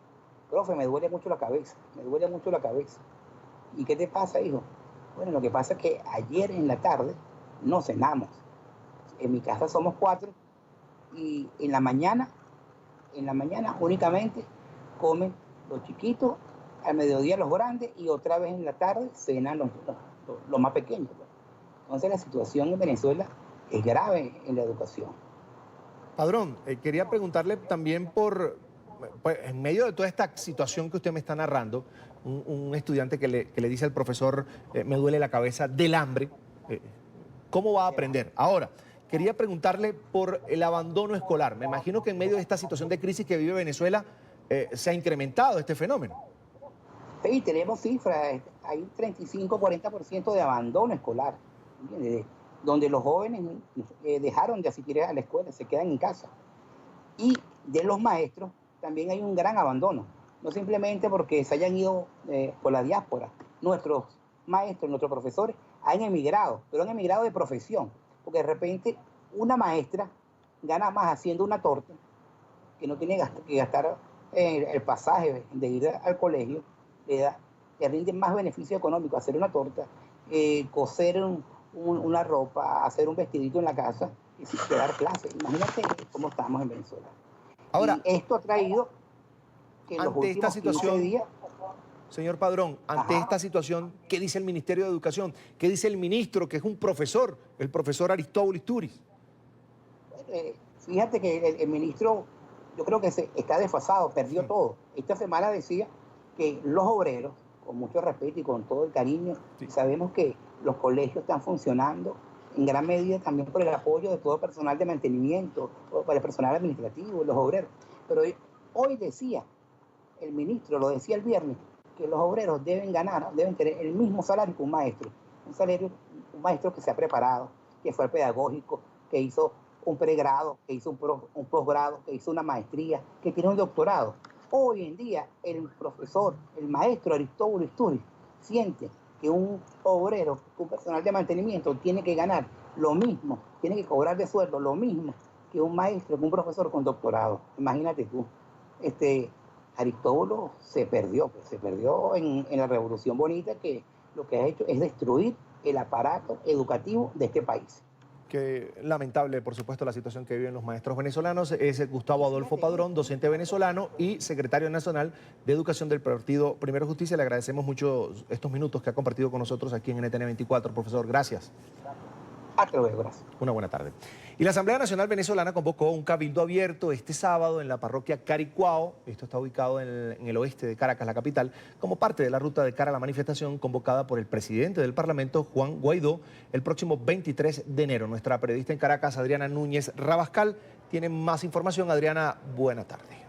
profe, me duele mucho la cabeza, me duele mucho la cabeza. ¿Y qué te pasa, hijo? Bueno, lo que pasa es que ayer en la tarde no cenamos. En mi casa somos 4 y en la mañana únicamente comen los chiquitos, al mediodía los grandes y otra vez en la tarde cenan los más pequeños. Entonces la situación en Venezuela es grave en la educación. Padrón, quería preguntarle también pues, en medio de toda esta situación que usted me está narrando, un estudiante que le dice al profesor, me duele la cabeza del hambre, ¿cómo va a aprender? Ahora, quería preguntarle por el abandono escolar. Me imagino que en medio de esta situación de crisis que vive Venezuela, se ha incrementado este fenómeno. Sí, tenemos cifras, hay 35-40% de abandono escolar, ¿entiendes? Donde los jóvenes dejaron de asistir a la escuela, se quedan en casa. Y de los maestros también hay un gran abandono, no simplemente porque se hayan ido por la diáspora. Nuestros maestros, nuestros profesores han emigrado, pero han emigrado de profesión, porque de repente una maestra gana más haciendo una torta, que no tiene que gastar el pasaje de ir al colegio, le rinde más beneficio económico hacer una torta, coser una ropa, hacer un vestidito en la casa y sin dar clases. Imagínate cómo estamos en Venezuela. Ahora, y esto ha traído que en los ante esta últimos 15 situación, días... señor Padrón, ante esta situación, ¿qué dice el Ministerio de Educación? ¿Qué dice el ministro, que es un profesor, el profesor Aristóbulo Isturiz? Fíjate que el ministro, yo creo que está desfasado, perdió todo. Esta semana decía que los obreros, con mucho respeto y con todo el cariño, sabemos que los colegios están funcionando en gran medida también por el apoyo de todo el personal de mantenimiento, por el personal administrativo, los obreros. Pero hoy decía, el ministro lo decía el viernes, que los obreros deben tener el mismo salario que un maestro. Un maestro que se ha preparado, que fue pedagógico, que hizo un pregrado, que hizo un posgrado, que hizo una maestría, que tiene un doctorado. Hoy en día el profesor, el maestro Aristóbulo Isturiz siente que un obrero, un personal de mantenimiento tiene que ganar lo mismo, tiene que cobrar de sueldo lo mismo que un maestro, que un profesor con doctorado. Imagínate tú, Aristóbulo se perdió en la Revolución Bonita, que lo que ha hecho es destruir el aparato educativo de este país. Que lamentable, por supuesto, la situación que viven los maestros venezolanos. Es Gustavo Adolfo Padrón, docente venezolano y secretario nacional de Educación del Partido Primero Justicia. Le agradecemos mucho estos minutos que ha compartido con nosotros aquí en NTN 24. Profesor, gracias. Hasta luego, gracias. Una buena tarde. Y la Asamblea Nacional Venezolana convocó un cabildo abierto este sábado en la parroquia Caricuao. Esto está ubicado en el oeste de Caracas, la capital, como parte de la ruta de cara a la manifestación convocada por el presidente del Parlamento, Juan Guaidó, el próximo 23 de enero. Nuestra periodista en Caracas, Adriana Núñez Rabascal, tiene más información. Adriana, buena tarde.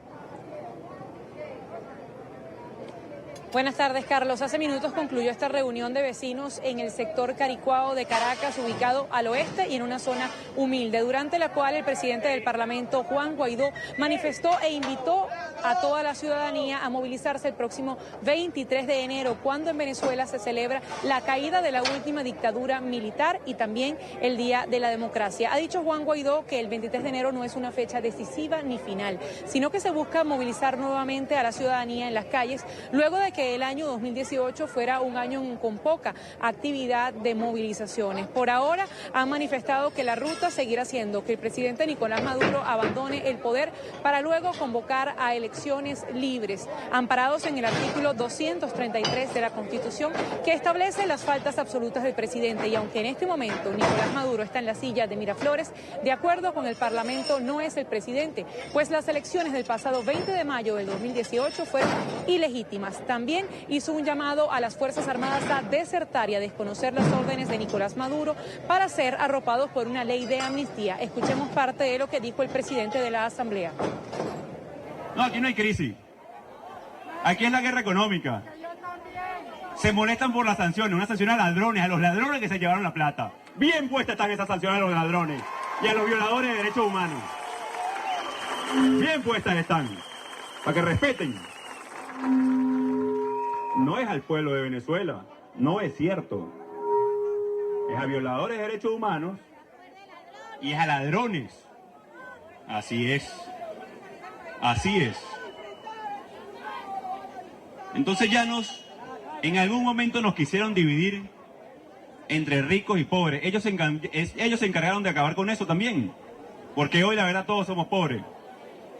Buenas tardes, Carlos. Hace minutos concluyó esta reunión de vecinos en el sector Caricuao de Caracas, ubicado al oeste y en una zona humilde, durante la cual el presidente del Parlamento, Juan Guaidó, manifestó e invitó a toda la ciudadanía a movilizarse el próximo 23 de enero, cuando en Venezuela se celebra la caída de la última dictadura militar y también el Día de la Democracia. Ha dicho Juan Guaidó que el 23 de enero no es una fecha decisiva ni final, sino que se busca movilizar nuevamente a la ciudadanía en las calles, luego de que el año 2018 fuera un año con poca actividad de movilizaciones. Por ahora han manifestado que la ruta seguirá siendo que el presidente Nicolás Maduro abandone el poder para luego convocar a elecciones libres, amparados en el artículo 233 de la Constitución, que establece las faltas absolutas del presidente. Y aunque en este momento Nicolás Maduro está en la silla de Miraflores, de acuerdo con el Parlamento no es el presidente, pues las elecciones del pasado 20 de mayo del 2018 fueron ilegítimas. También hizo un llamado a las Fuerzas Armadas a desertar y a desconocer las órdenes de Nicolás Maduro para ser arropados por una ley de amnistía. Escuchemos parte de lo que dijo el presidente de la Asamblea. No, aquí no hay crisis. Aquí es la guerra económica. Se molestan por las sanciones, una sanción a ladrones, a los ladrones que se llevaron la plata. Bien puestas están esas sanciones a los ladrones y a los violadores de derechos humanos. Bien puestas están, para que respeten. No es al pueblo de Venezuela, no es cierto. Es a violadores de derechos humanos y es a ladrones. Así es. Así es. Entonces en algún momento nos quisieron dividir entre ricos y pobres. Ellos se encargaron de acabar con eso también. Porque hoy la verdad todos somos pobres.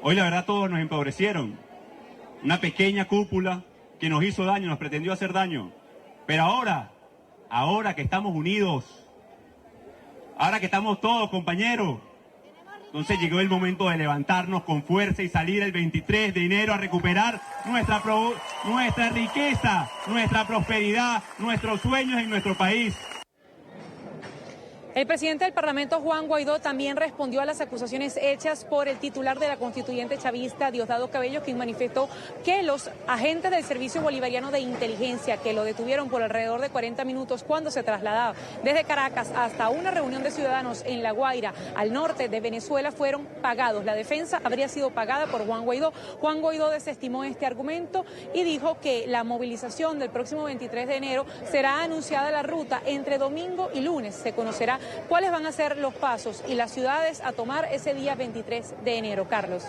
Hoy la verdad todos nos empobrecieron. Una pequeña cúpula que nos hizo daño, nos pretendió hacer daño. Pero ahora que estamos unidos, ahora que estamos todos compañeros, entonces llegó el momento de levantarnos con fuerza y salir el 23 de enero a recuperar nuestra riqueza, nuestra prosperidad, nuestros sueños en nuestro país. El presidente del Parlamento, Juan Guaidó, también respondió a las acusaciones hechas por el titular de la constituyente chavista, Diosdado Cabello, quien manifestó que los agentes del Servicio Bolivariano de Inteligencia, que lo detuvieron por alrededor de 40 minutos cuando se trasladaba desde Caracas hasta una reunión de ciudadanos en La Guaira, al norte de Venezuela, fueron pagados. La defensa habría sido pagada por Juan Guaidó. Juan Guaidó desestimó este argumento y dijo que la movilización del próximo 23 de enero será anunciada la ruta entre domingo y lunes. Se conocerá cuáles van a ser los pasos y las ciudades a tomar ese día 23 de enero. Carlos.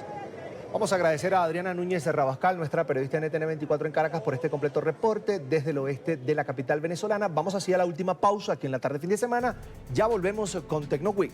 Vamos a agradecer a Adriana Núñez Rabascal, nuestra periodista en NTN 24 en Caracas, por este completo reporte desde el oeste de la capital venezolana. Vamos así a la última pausa aquí en La Tarde Fin de Semana. Ya volvemos con Tecnoweek.